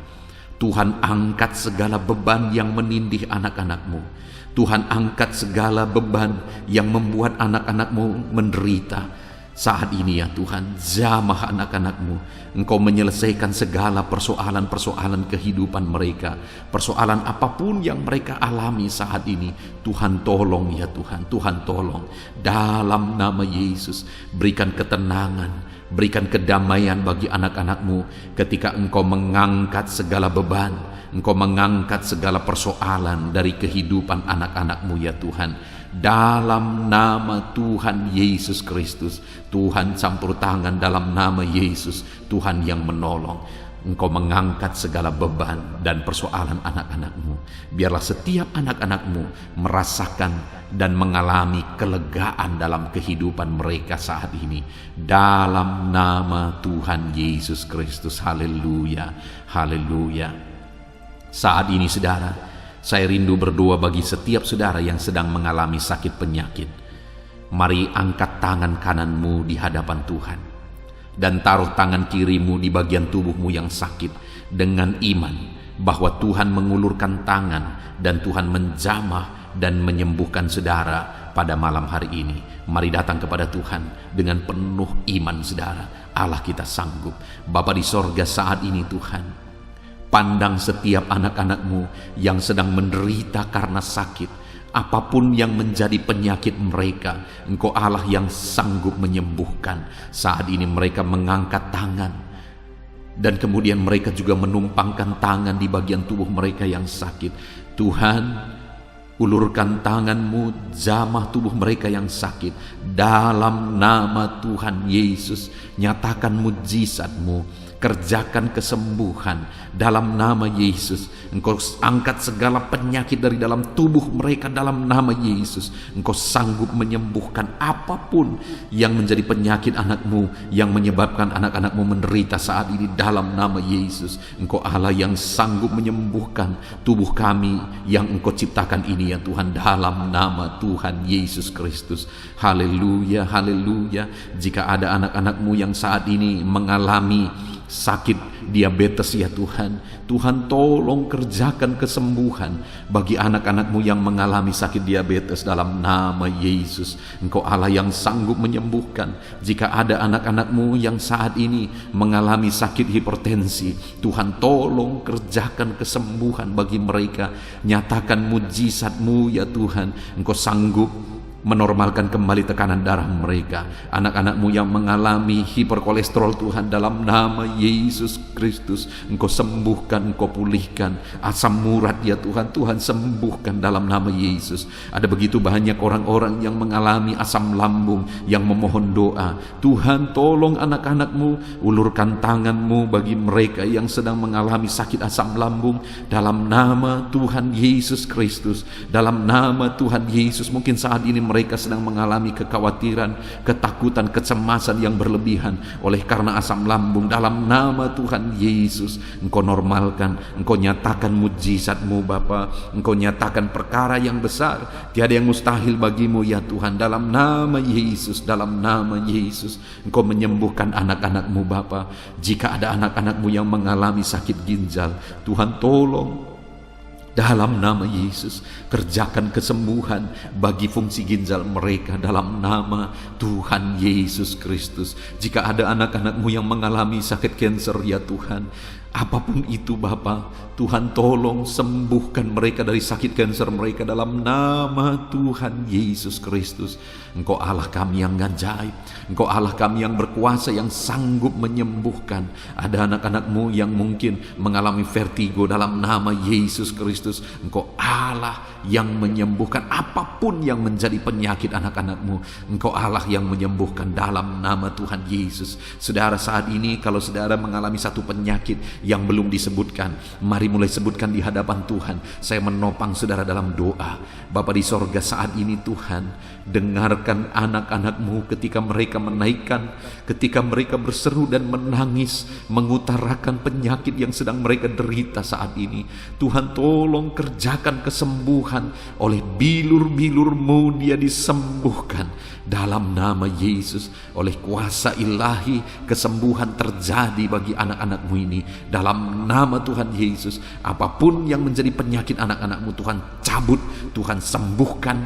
Tuhan angkat segala beban yang menindih anak-anak-Mu. Tuhan angkat segala beban yang membuat anak-anak-Mu menderita. Saat ini ya Tuhan, jamah anak-anak-Mu, Engkau menyelesaikan segala persoalan-persoalan kehidupan mereka. Persoalan apapun yang mereka alami saat ini, Tuhan tolong ya Tuhan, Tuhan tolong. Dalam nama Yesus, berikan ketenangan, berikan kedamaian bagi anak-anak-Mu ketika Engkau mengangkat segala beban, Engkau mengangkat segala persoalan dari kehidupan anak-anak-Mu ya Tuhan. Dalam nama Tuhan Yesus Kristus, Tuhan campur tangan dalam nama Yesus, Tuhan yang menolong. Engkau mengangkat segala beban dan persoalan anak-anak-Mu. Biarlah setiap anak-anak-Mu merasakan dan mengalami kelegaan dalam kehidupan mereka saat ini. Dalam nama Tuhan Yesus Kristus, haleluya, haleluya. Saat ini saudara, saya rindu berdoa bagi setiap saudara yang sedang mengalami sakit penyakit. Mari angkat tangan kananmu di hadapan Tuhan dan taruh tangan kirimu di bagian tubuhmu yang sakit dengan iman bahwa Tuhan mengulurkan tangan dan Tuhan menjamah dan menyembuhkan saudara pada malam hari ini. Mari datang kepada Tuhan dengan penuh iman saudara. Allah kita sanggup. Bapa di sorga, saat ini Tuhan, Pandang setiap anak-anak-Mu yang sedang menderita karena sakit. Apapun yang menjadi penyakit mereka, Engkau Allah yang sanggup menyembuhkan. Saat ini mereka mengangkat tangan, dan kemudian mereka juga menumpangkan tangan di bagian tubuh mereka yang sakit. Tuhan, ulurkan tangan-Mu, jamah tubuh mereka yang sakit. Dalam nama Tuhan Yesus, nyatakan mujizat-Mu, kerjakan kesembuhan dalam nama Yesus. Engkau angkat segala penyakit dari dalam tubuh mereka dalam nama Yesus. Engkau sanggup menyembuhkan apapun yang menjadi penyakit anak-Mu, yang menyebabkan anak-anak-Mu menderita saat ini dalam nama Yesus. Engkau Allah yang sanggup menyembuhkan tubuh kami yang Engkau ciptakan ini ya Tuhan, dalam nama Tuhan Yesus Kristus. Haleluya, haleluya. Jika ada anak-anak-Mu yang saat ini mengalami sakit diabetes ya Tuhan, Tuhan tolong kerjakan kesembuhan bagi anak-anak-Mu yang mengalami sakit diabetes dalam nama Yesus. Engkau Allah yang sanggup menyembuhkan. Jika ada anak-anak-Mu yang saat ini mengalami sakit hipertensi, Tuhan tolong kerjakan kesembuhan bagi mereka. Nyatakan mujizat-Mu ya Tuhan. Engkau sanggup menormalkan kembali tekanan darah mereka. Anak-anak-Mu yang mengalami hiperkolesterol Tuhan, dalam nama Yesus Kristus Engkau sembuhkan, Engkau pulihkan. Asam urat ya Tuhan, Tuhan sembuhkan dalam nama Yesus. Ada begitu banyak orang-orang yang mengalami asam lambung yang memohon doa. Tuhan tolong anak-anak-Mu, ulurkan tangan-Mu bagi mereka yang sedang mengalami sakit asam lambung dalam nama Tuhan Yesus Kristus. Dalam nama Tuhan Yesus, mungkin saat ini mereka sedang mengalami kekhawatiran, ketakutan, kecemasan yang berlebihan oleh karena asam lambung. Dalam nama Tuhan Yesus, Engkau normalkan, Engkau nyatakan mujizat-Mu Bapa. Engkau nyatakan perkara yang besar, tiada yang mustahil bagi-Mu ya Tuhan. Dalam nama Yesus, dalam nama Yesus, Engkau menyembuhkan anak-anak-Mu Bapa. Jika ada anak-anak-Mu yang mengalami sakit ginjal, Tuhan tolong dalam nama Yesus, kerjakan kesembuhan bagi fungsi ginjal mereka dalam nama Tuhan Yesus Kristus. Jika ada anak-anak-Mu yang mengalami sakit kanker ya Tuhan, apapun itu Bapa, Tuhan tolong sembuhkan mereka dari sakit kanker mereka dalam nama Tuhan Yesus Kristus. Engkau Allah kami yang ajaib, Engkau Allah kami yang berkuasa, yang sanggup menyembuhkan. Ada anak-anak-Mu yang mungkin mengalami vertigo, dalam nama Yesus Kristus Engkau Allah yang menyembuhkan apapun yang menjadi penyakit anak-anak-Mu. Engkau Allah yang menyembuhkan dalam nama Tuhan Yesus. Saudara, saat ini kalau saudara mengalami satu penyakit yang belum disebutkan, mari mulai sebutkan di hadapan Tuhan. Saya menopang saudara dalam doa. Bapa di sorga, saat ini Tuhan, dengarkan anak-anak-Mu ketika mereka menaikkan, ketika mereka berseru dan menangis, mengutarakan penyakit yang sedang mereka derita saat ini. Tuhan tolong kerjakan kesembuhan. Oleh bilur-bilur-Mu dia disembuhkan dalam nama Yesus. Oleh kuasa ilahi, kesembuhan terjadi bagi anak-anak-Mu ini dalam nama Tuhan Yesus. Apapun yang menjadi penyakit anak-anak-Mu, Tuhan cabut, Tuhan sembuhkan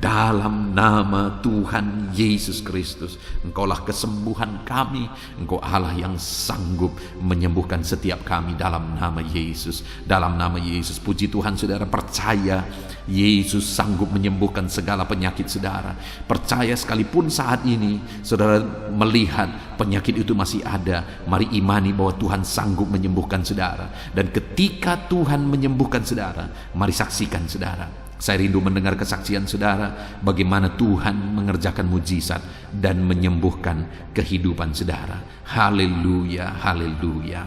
dalam nama Tuhan Yesus Kristus. Engkaulah kesembuhan kami, Engkau Allah yang sanggup menyembuhkan setiap kami dalam nama Yesus. Dalam nama Yesus, puji Tuhan saudara, percaya Yesus sanggup menyembuhkan segala penyakit saudara. Percaya sekalipun saat ini saudara melihat penyakit itu masih ada, mari imani bahwa Tuhan sanggup menyembuhkan saudara. Dan ketika Tuhan menyembuhkan saudara, mari saksikan saudara. Saya rindu mendengar kesaksian saudara, bagaimana Tuhan mengerjakan mujizat dan menyembuhkan kehidupan saudara. Haleluya, haleluya.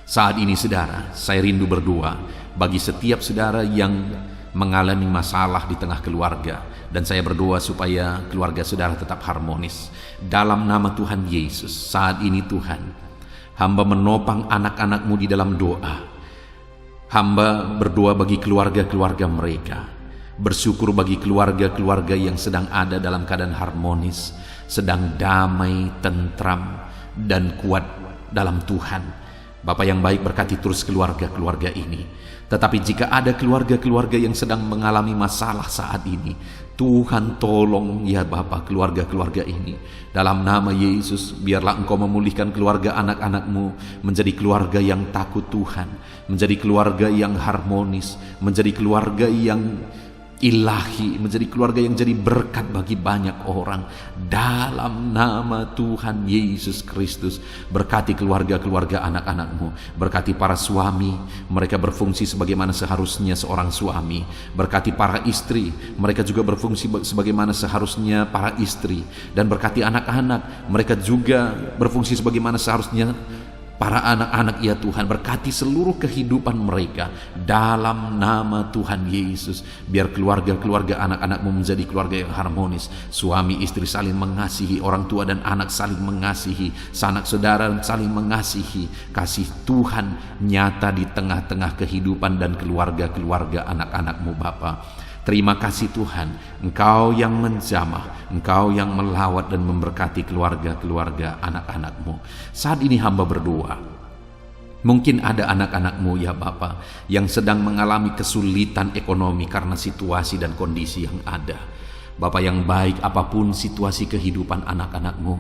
Saat ini saudara, saya rindu berdoa bagi setiap saudara yang mengalami masalah di tengah keluarga. Dan saya berdoa supaya keluarga saudara tetap harmonis. Dalam nama Tuhan Yesus, saat ini Tuhan, hamba menopang anak-anak-Mu di dalam doa. Hamba berdoa bagi keluarga-keluarga mereka. Bersyukur bagi keluarga-keluarga yang sedang ada dalam keadaan harmonis, sedang damai, tentram, dan kuat dalam Tuhan. Bapa yang baik, berkati terus keluarga-keluarga ini. Tetapi jika ada keluarga-keluarga yang sedang mengalami masalah saat ini, Tuhan tolong ya Bapa keluarga-keluarga ini. Dalam nama Yesus, biarlah Engkau memulihkan keluarga anak-anak-Mu menjadi keluarga yang takut Tuhan, menjadi keluarga yang harmonis, menjadi keluarga yang ilahi, menjadi keluarga yang jadi berkat bagi banyak orang. Dalam nama Tuhan Yesus Kristus, berkati keluarga-keluarga anak-anak-Mu, berkati para suami, mereka berfungsi sebagaimana seharusnya seorang suami, berkati para istri, mereka juga berfungsi sebagaimana seharusnya para istri, dan berkati anak-anak, mereka juga berfungsi sebagaimana seharusnya para anak-anak ya Tuhan. Berkati seluruh kehidupan mereka dalam nama Tuhan Yesus. Biar keluarga-keluarga anak-anak-Mu menjadi keluarga yang harmonis. Suami istri saling mengasihi, orang tua dan anak saling mengasihi, sanak saudara saling mengasihi. Kasih Tuhan nyata di tengah-tengah kehidupan dan keluarga-keluarga anak-anak-Mu Bapa. Terima kasih Tuhan, Engkau yang menjamah, Engkau yang melawat dan memberkati keluarga-keluarga anak-anak-Mu. Saat ini hamba berdoa, mungkin ada anak-anak-Mu ya Bapa yang sedang mengalami kesulitan ekonomi karena situasi dan kondisi yang ada. Bapa yang baik, apapun situasi kehidupan anak-anak-Mu,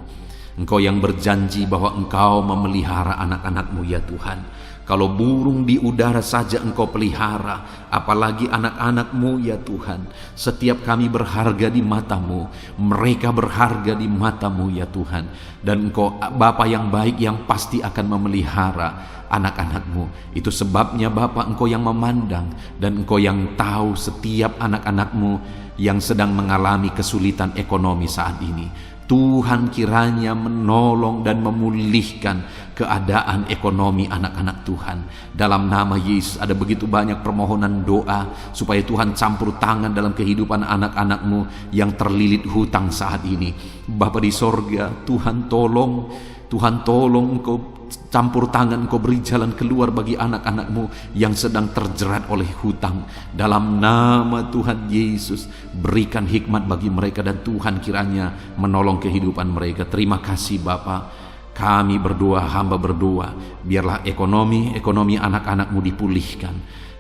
Engkau yang berjanji bahwa Engkau memelihara anak-anak-Mu ya Tuhan. Kalau burung di udara saja Engkau pelihara, apalagi anak-anak-Mu ya Tuhan. Setiap kami berharga di mata-Mu, mereka berharga di mata-Mu ya Tuhan. Dan Engkau Bapa yang baik yang pasti akan memelihara anak-anak-Mu. Itu sebabnya Bapa, Engkau yang memandang dan Engkau yang tahu setiap anak-anak-Mu yang sedang mengalami kesulitan ekonomi saat ini. Tuhan kiranya menolong dan memulihkan keadaan ekonomi anak-anak Tuhan. Dalam nama Yesus, ada begitu banyak permohonan doa supaya Tuhan campur tangan dalam kehidupan anak-anak-Mu yang terlilit hutang saat ini. Bapa di sorga, Tuhan tolong Engkau campur tangan, Engkau beri jalan keluar bagi anak-anak-Mu yang sedang terjerat oleh hutang. Dalam nama Tuhan Yesus, berikan hikmat bagi mereka dan Tuhan kiranya menolong kehidupan mereka. Terima kasih Bapa. Kami berdoa, hamba berdoa, biarlah ekonomi anak-anak-Mu dipulihkan.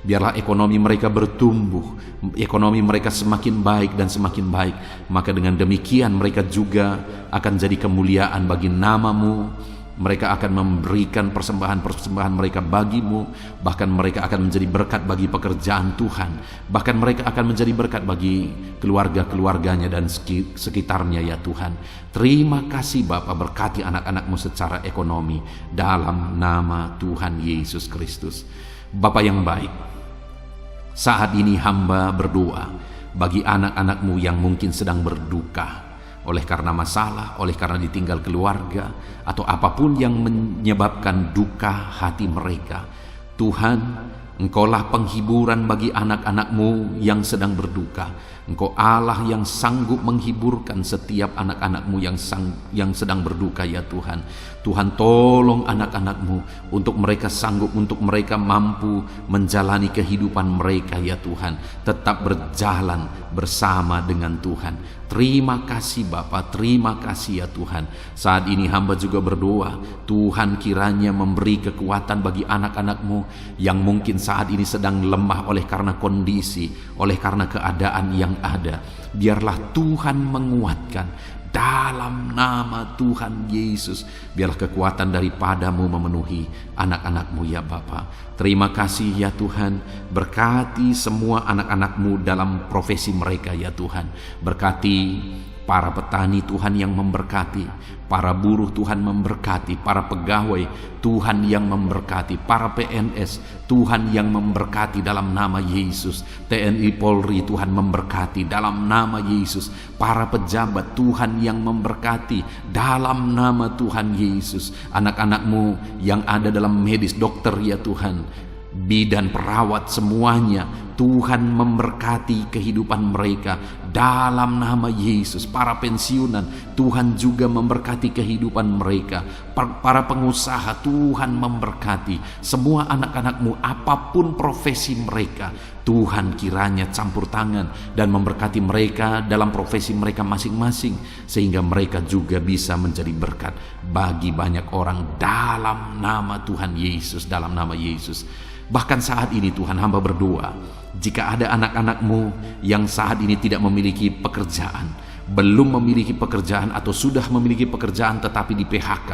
Biarlah ekonomi mereka bertumbuh, ekonomi mereka semakin baik dan semakin baik. Maka dengan demikian mereka juga akan jadi kemuliaan bagi nama-Mu. Mereka akan memberikan persembahan-persembahan mereka bagi-Mu. Bahkan mereka akan menjadi berkat bagi pekerjaan Tuhan. Bahkan mereka akan menjadi berkat bagi keluarga-keluarganya dan sekitarnya ya Tuhan. Terima kasih Bapa, berkati anak-anak-Mu secara ekonomi dalam nama Tuhan Yesus Kristus. Bapa yang baik, saat ini hamba berdoa bagi anak-anak-Mu yang mungkin sedang berduka oleh karena masalah, oleh karena ditinggal keluarga, atau apapun yang menyebabkan duka hati mereka. Tuhan, Engkaulah penghiburan bagi anak-anak-Mu yang sedang berduka. Engkau Allah yang sanggup menghiburkan setiap anak-anak-Mu yang sedang berduka ya Tuhan. Tuhan tolong anak-anak-Mu untuk mereka sanggup, untuk mereka mampu menjalani kehidupan mereka ya Tuhan. Tetap berjalan bersama dengan Tuhan. Terima kasih Bapa, terima kasih ya Tuhan. Saat ini hamba juga berdoa, Tuhan kiranya memberi kekuatan bagi anak-anak-Mu yang mungkin saat ini sedang lemah oleh karena kondisi, oleh karena keadaan yang ada. Biarlah Tuhan menguatkan dalam nama Tuhan Yesus. Biarlah kekuatan daripada-Mu memenuhi anak-anak-Mu ya Bapa. Terima kasih ya Tuhan. Berkati semua anak-anak-Mu dalam profesi mereka ya Tuhan. Berkati para petani Tuhan yang memberkati, para buruh Tuhan memberkati, para pegawai Tuhan yang memberkati, para PNS Tuhan yang memberkati dalam nama Yesus. TNI Polri Tuhan memberkati dalam nama Yesus. Para pejabat Tuhan yang memberkati dalam nama Tuhan Yesus. Anak-anak-Mu yang ada dalam medis, dokter ya Tuhan, bidan, perawat, semuanya Tuhan memberkati kehidupan mereka dalam nama Yesus. Para pensiunan, Tuhan juga memberkati kehidupan mereka. Para pengusaha, Tuhan memberkati. Semua anak-anak-Mu, apapun profesi mereka, Tuhan kiranya campur tangan dan memberkati mereka dalam profesi mereka masing-masing, sehingga mereka juga bisa menjadi berkat bagi banyak orang dalam nama Tuhan Yesus, dalam nama Yesus. Bahkan saat ini Tuhan, hamba berdoa, jika ada anak-anak-Mu yang saat ini tidak memiliki pekerjaan, belum memiliki pekerjaan atau sudah memiliki pekerjaan tetapi di PHK,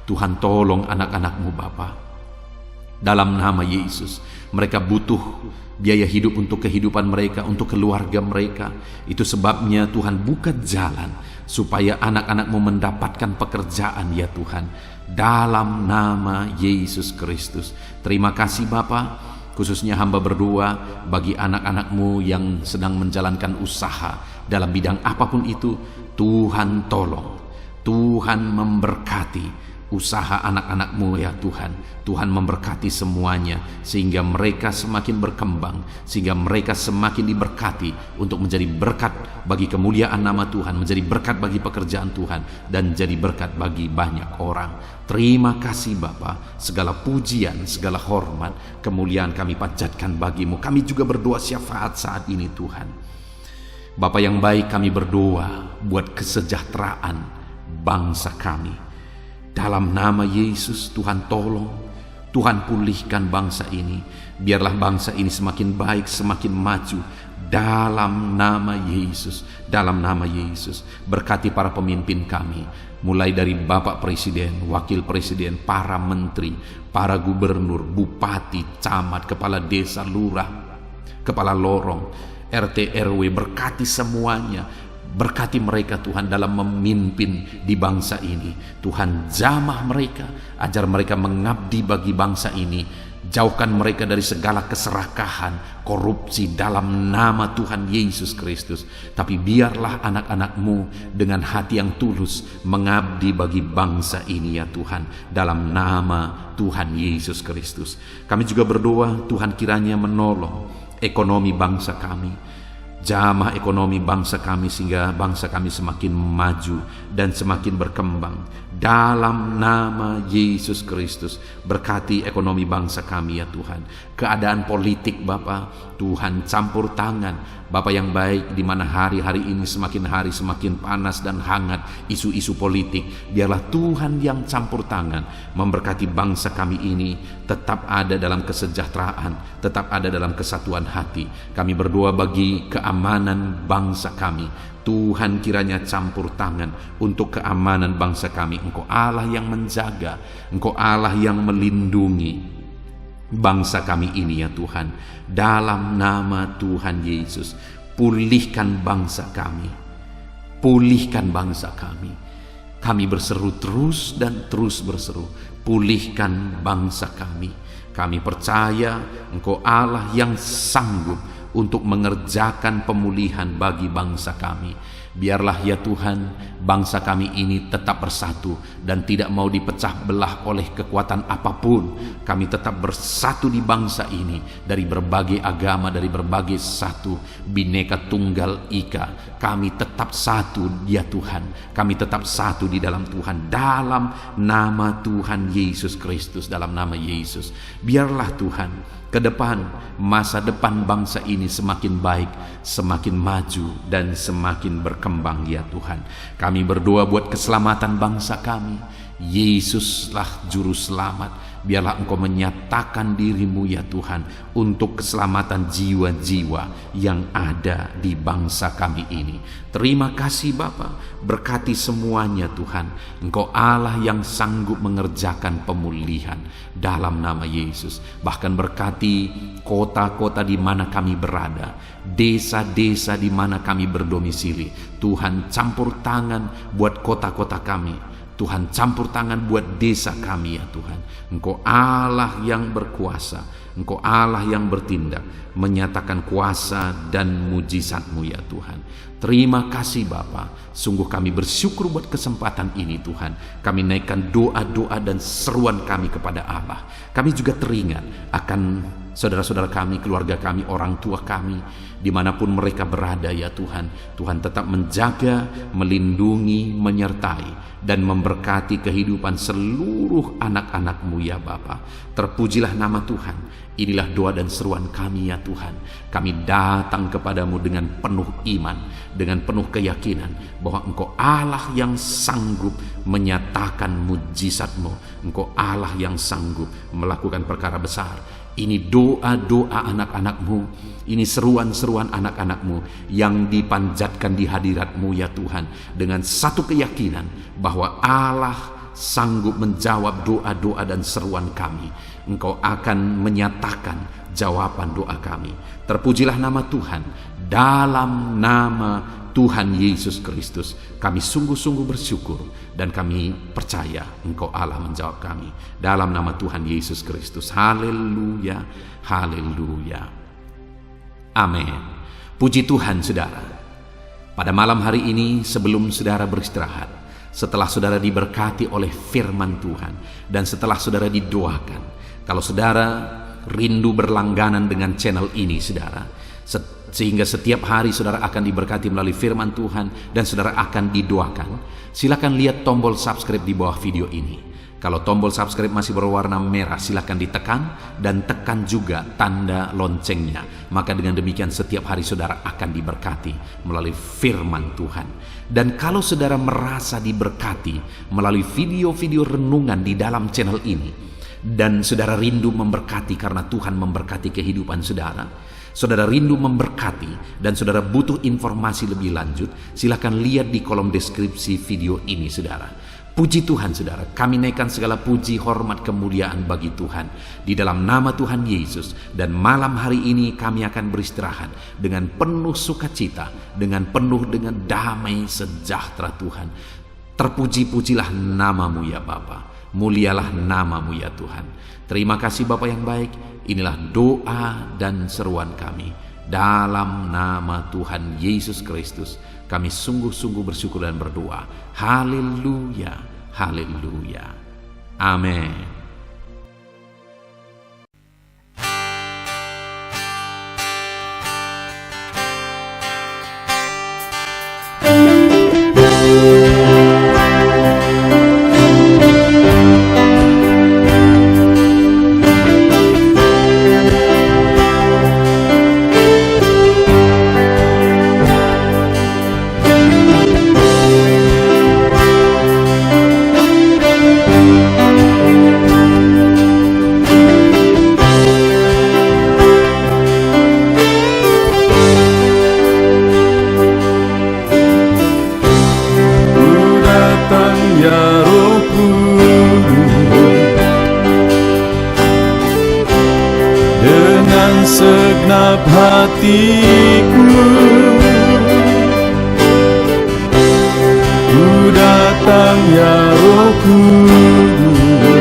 Tuhan tolong anak-anak-Mu Bapa. Dalam nama Yesus, mereka butuh biaya hidup untuk kehidupan mereka, untuk keluarga mereka. Itu sebabnya Tuhan buka jalan supaya anak-anak-Mu mendapatkan pekerjaan ya Tuhan, dalam nama Yesus Kristus. Terima kasih Bapa. Khususnya hamba berdoa bagi anak-anak-Mu yang sedang menjalankan usaha dalam bidang apapun itu. Tuhan tolong, Tuhan memberkati usaha anak-anak-Mu ya Tuhan. Tuhan memberkati semuanya sehingga mereka semakin berkembang, sehingga mereka semakin diberkati untuk menjadi berkat bagi kemuliaan nama Tuhan, menjadi berkat bagi pekerjaan Tuhan, dan jadi berkat bagi banyak orang. Terima kasih Bapa. Segala pujian, segala hormat, kemuliaan kami panjatkan bagi-Mu. Kami juga berdoa syafaat saat ini Tuhan. Bapa yang baik, kami berdoa buat kesejahteraan bangsa kami. Dalam nama Yesus, Tuhan tolong, Tuhan pulihkan bangsa ini. Biarlah bangsa ini semakin baik, semakin maju. Dalam nama Yesus, dalam nama Yesus. Berkati para pemimpin kami, mulai dari Bapak Presiden, Wakil Presiden, para menteri, para gubernur, bupati, camat, kepala desa, lurah, kepala lorong, RT RW. Berkati semuanya. Berkati mereka Tuhan dalam memimpin di bangsa ini. Tuhan jamah mereka, ajar mereka mengabdi bagi bangsa ini. Jauhkan mereka dari segala keserakahan, korupsi dalam nama Tuhan Yesus Kristus. Tapi biarlah anak-anak-Mu dengan hati yang tulus mengabdi bagi bangsa ini ya Tuhan, dalam nama Tuhan Yesus Kristus. Kami juga berdoa Tuhan kiranya menolong ekonomi bangsa kami. Jamah ekonomi bangsa kami sehingga bangsa kami semakin maju dan semakin berkembang. Dalam nama Yesus Kristus, berkati ekonomi bangsa kami ya Tuhan. Keadaan politik Bapa, Tuhan campur tangan. Bapa yang baik, di mana hari-hari ini semakin hari semakin panas dan hangat isu-isu politik. Biarlah Tuhan yang campur tangan memberkati bangsa kami ini tetap ada dalam kesejahteraan, tetap ada dalam kesatuan hati. Kami berdoa bagi keamanan bangsa kami. Tuhan kiranya campur tangan untuk keamanan bangsa kami. Engkau Allah yang menjaga, Engkau Allah yang melindungi bangsa kami ini ya Tuhan. Dalam nama Tuhan Yesus, pulihkan bangsa kami, pulihkan bangsa kami. Kami berseru terus dan terus berseru, pulihkan bangsa kami. Kami percaya Engkau Allah yang sanggup untuk mengerjakan pemulihan bagi bangsa kami. Biarlah ya Tuhan, bangsa kami ini tetap bersatu dan tidak mau dipecah belah oleh kekuatan apapun. Kami tetap bersatu di bangsa ini, dari berbagai agama, dari berbagai satu, Bhinneka Tunggal Ika. Kami tetap satu ya Tuhan, kami tetap satu di dalam Tuhan, dalam nama Tuhan Yesus Kristus, dalam nama Yesus. Biarlah Tuhan, ke depan, masa depan bangsa ini semakin baik, semakin maju dan semakin berkembang ya Tuhan. Kami berdoa buat keselamatan bangsa kami. Yesuslah juru selamat. Biarlah Engkau menyatakan diri-Mu ya Tuhan untuk keselamatan jiwa-jiwa yang ada di bangsa kami ini. Terima kasih Bapa, berkati semuanya Tuhan. Engkau Allah yang sanggup mengerjakan pemulihan dalam nama Yesus. Bahkan berkati kota-kota di mana kami berada, desa-desa di mana kami berdomisili. Tuhan campur tangan buat kota-kota kami. Tuhan campur tangan buat desa kami ya Tuhan. Engkau Allah yang berkuasa, Engkau Allah yang bertindak, menyatakan kuasa dan mujizat-Mu ya Tuhan. Terima kasih Bapa. Sungguh kami bersyukur buat kesempatan ini Tuhan. Kami naikkan doa-doa dan seruan kami kepada Allah. Kami juga teringat akan saudara-saudara kami, keluarga kami, orang tua kami, dimanapun mereka berada ya Tuhan. Tuhan tetap menjaga, melindungi, menyertai, dan memberkati kehidupan seluruh anak-anak-Mu ya Bapa. Terpujilah nama Tuhan. Inilah doa dan seruan kami ya Tuhan. Kami datang kepadamu dengan penuh iman, dengan penuh keyakinan bahwa Engkau Allah yang sanggup menyatakan mujizat-Mu. Engkau Allah yang sanggup melakukan perkara besar. Ini doa-doa anak-anak-Mu, ini seruan-seruan anak-anak-Mu yang dipanjatkan di hadirat-Mu ya Tuhan, dengan satu keyakinan bahwa Allah sanggup menjawab doa-doa dan seruan kami. Engkau akan menyatakan jawaban doa kami. Terpujilah nama Tuhan. Dalam nama Tuhan Yesus Kristus kami sungguh-sungguh bersyukur, dan kami percaya Engkau Allah menjawab kami. Dalam nama Tuhan Yesus Kristus. Haleluya, haleluya, amin. Puji Tuhan saudara. Pada malam hari ini, sebelum saudara beristirahat, setelah saudara diberkati oleh firman Tuhan, dan setelah saudara didoakan, kalau saudara rindu berlangganan dengan channel ini saudara, sehingga setiap hari saudara akan diberkati melalui firman Tuhan dan saudara akan didoakan, silakan lihat tombol subscribe di bawah video ini. Kalau tombol subscribe masih berwarna merah, silakan ditekan, dan tekan juga tanda loncengnya. Maka dengan demikian setiap hari saudara akan diberkati melalui firman Tuhan. Dan kalau saudara merasa diberkati melalui video-video renungan di dalam channel ini, dan saudara rindu memberkati karena Tuhan memberkati kehidupan saudara, saudara rindu memberkati dan saudara butuh informasi lebih lanjut, silakan lihat di kolom deskripsi video ini saudara. Puji Tuhan saudara, kami naikkan segala puji, hormat, kemuliaan bagi Tuhan di dalam nama Tuhan Yesus. Dan malam hari ini kami akan beristirahat dengan penuh sukacita, dengan penuh dengan damai sejahtera Tuhan. Terpuji-pujilah namamu ya Bapa, mulialah namamu ya Tuhan. Terima kasih Bapa yang baik. Inilah doa dan seruan kami. Dalam nama Tuhan Yesus Kristus kami sungguh-sungguh bersyukur dan berdoa. Haleluya, haleluya, amin. Segenap hatiku ku datang ya Roh Kudus,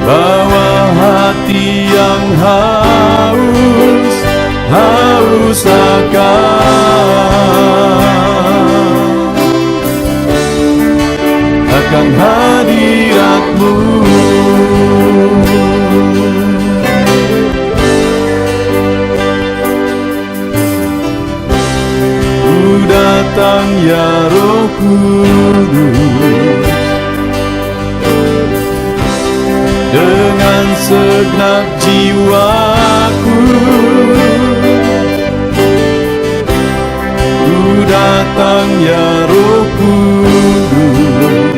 bawa hati yang haus akan hadirat-Mu. Datang ya Roh Kudus, dengan segenap jiwaku ku datang ya Roh Kudus,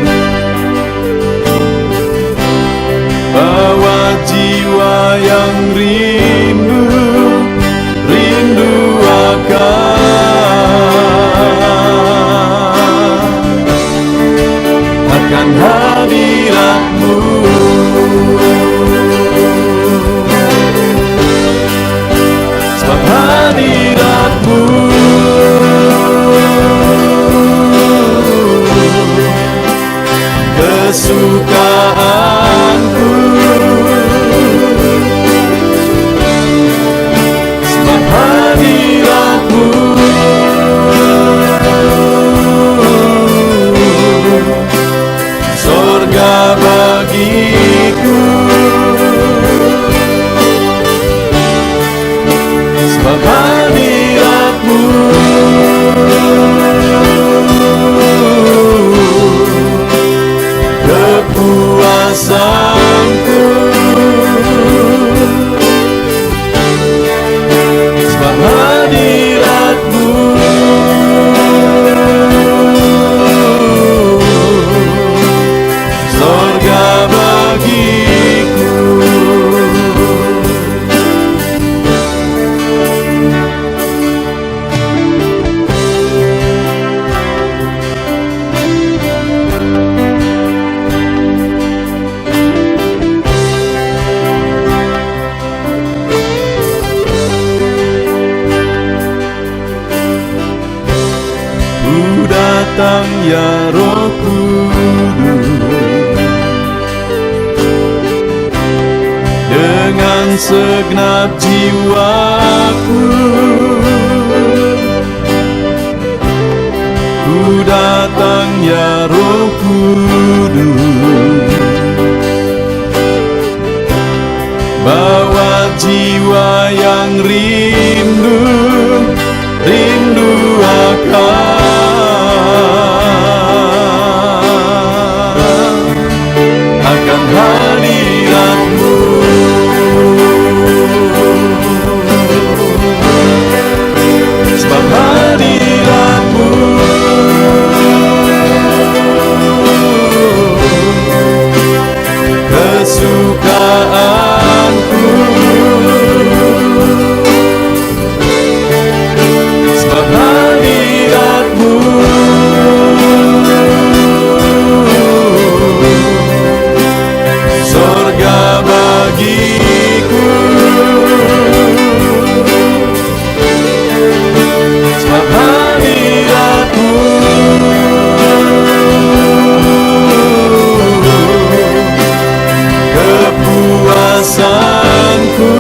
bawa jiwa yang rindu akan hadirat-Mu. Sebab hadirat-Mu kesukaanku, sebab hadirat-Mu surga bagiku. kepuasanku. Sebab hadirat-Mu sorga bagiku. Ku datang ya Roh Kudus, dengan segenap jiwaku. Ku datang ya Roh Kudus, bawa jiwa yang rindu akan hadirat-Mu. Sebab hadirat-Mu kesukaanku. Sebab hadirat-Mu sorga bagiku. Sebab hadirat-Mu kepuasanku.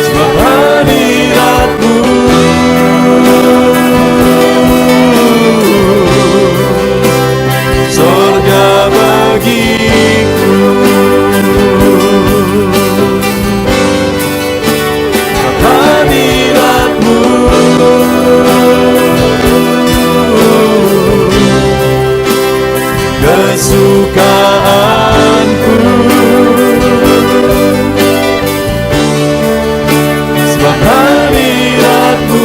Sebab hadirat-Mu sorga bagiku. Sebab hadirat-Mu kesukaanku. Sebab hadirat-Mu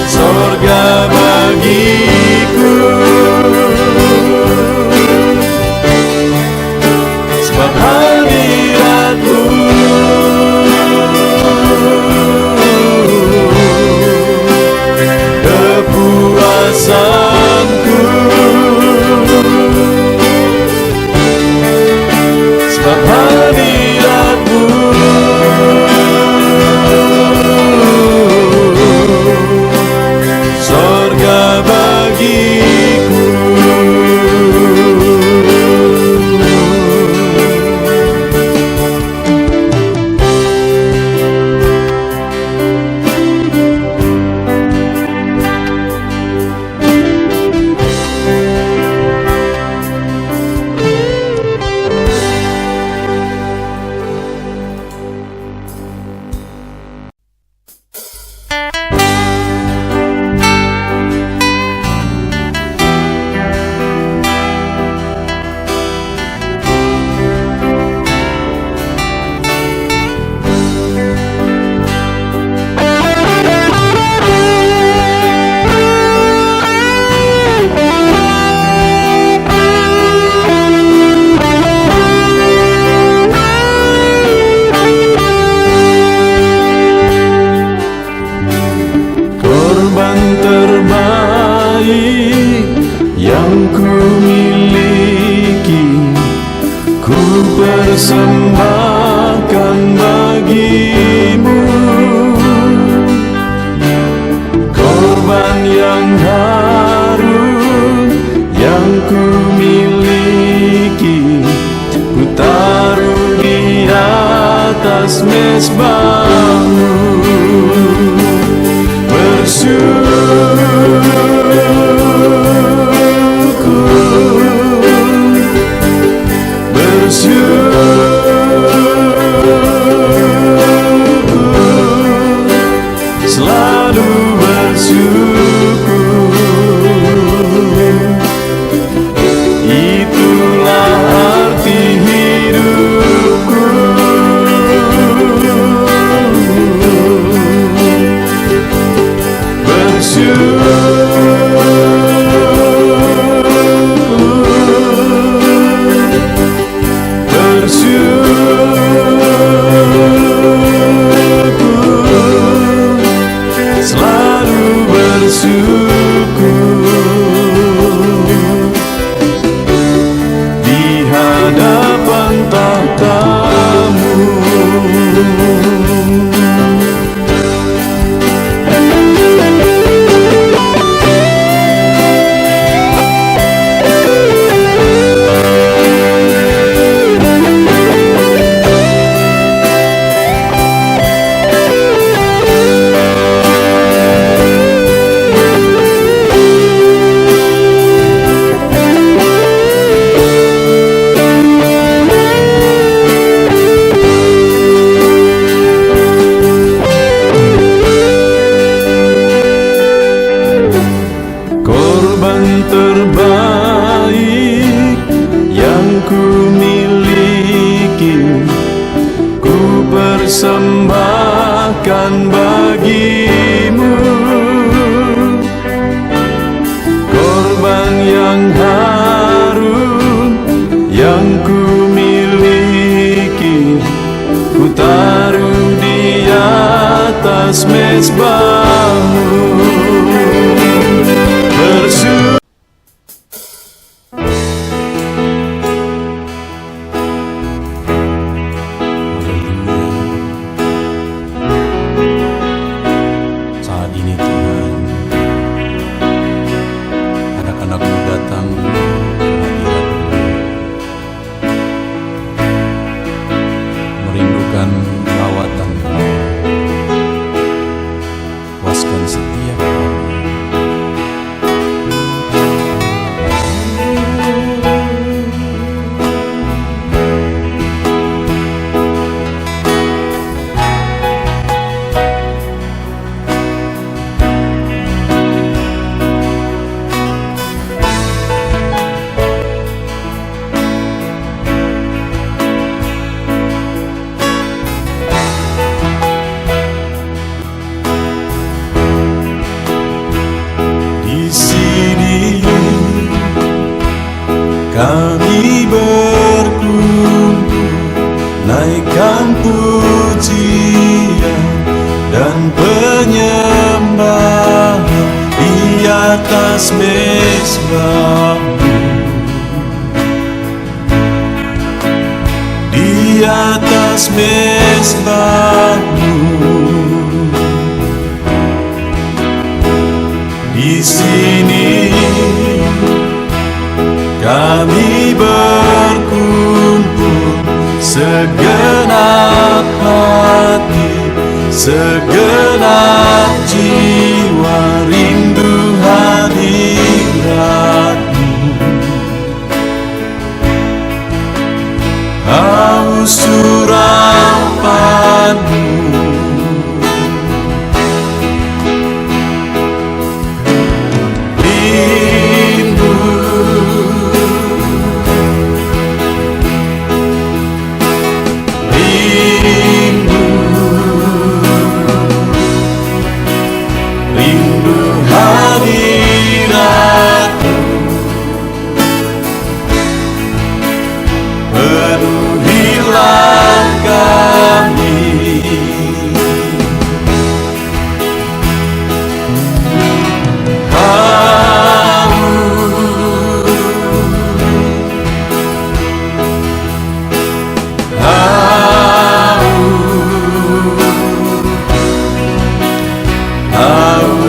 sorga bagiku. Sebab hadirat-Mu kepuasanku. Sebab hadirat-Mu sorga bagiku. Korban terbaik yang ku miliki, ku persembahkan bagi-Mu. Korban yang harum yang ku miliki, ku taruh di atas mezbah-Mu. Bersyukur bersyukur di hadapan tahta-Mu. Korban terbaik yang ku miliki, ku persembahkan bagi-Mu. Korban yang harum yang ku miliki, ku taruh di atas mezbah-Mu. Saat ini Tuhan, anak-anak-Mu datang ke hadirat-Mu, merindukan lawatan-Mu. Puaskan setiap kami. Kami berkumpul, naikkan pujian dan penyembahan di atas mezbah-Mu, di atas mezbah-Mu. Di sini kami berkumpul, segenap hati, segenap jiwa, rindu hadirat-Mu. Haus urapan-Mu,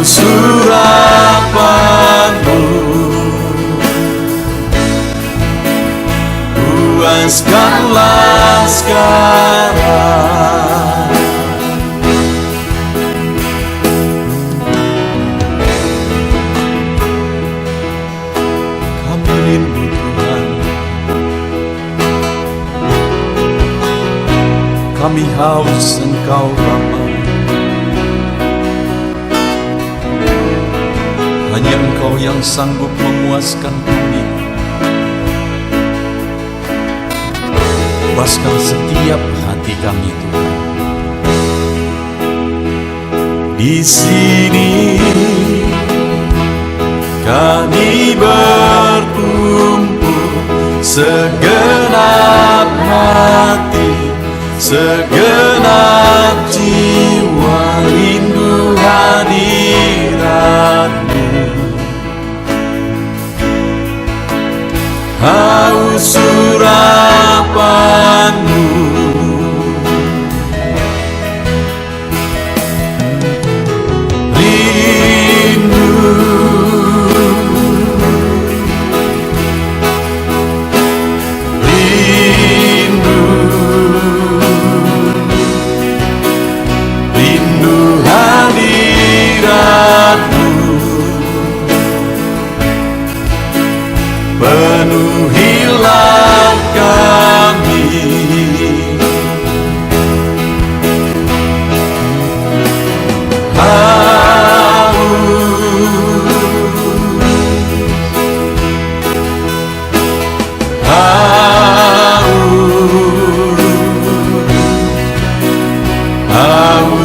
surapan-Mu, puaskanlah sekarang. Kami rindu Tuhan, kami haus Engkau Bapa. Hanya Engkau yang sanggup memuaskan kami. Puaskan setiap hati kami Tuhan. Di sini kami berkumpul, segenap hati, segenap jiwa, rindu hadirat-Mu.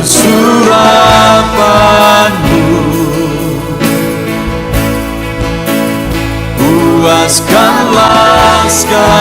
surapanmu. Puaskanlah sekalian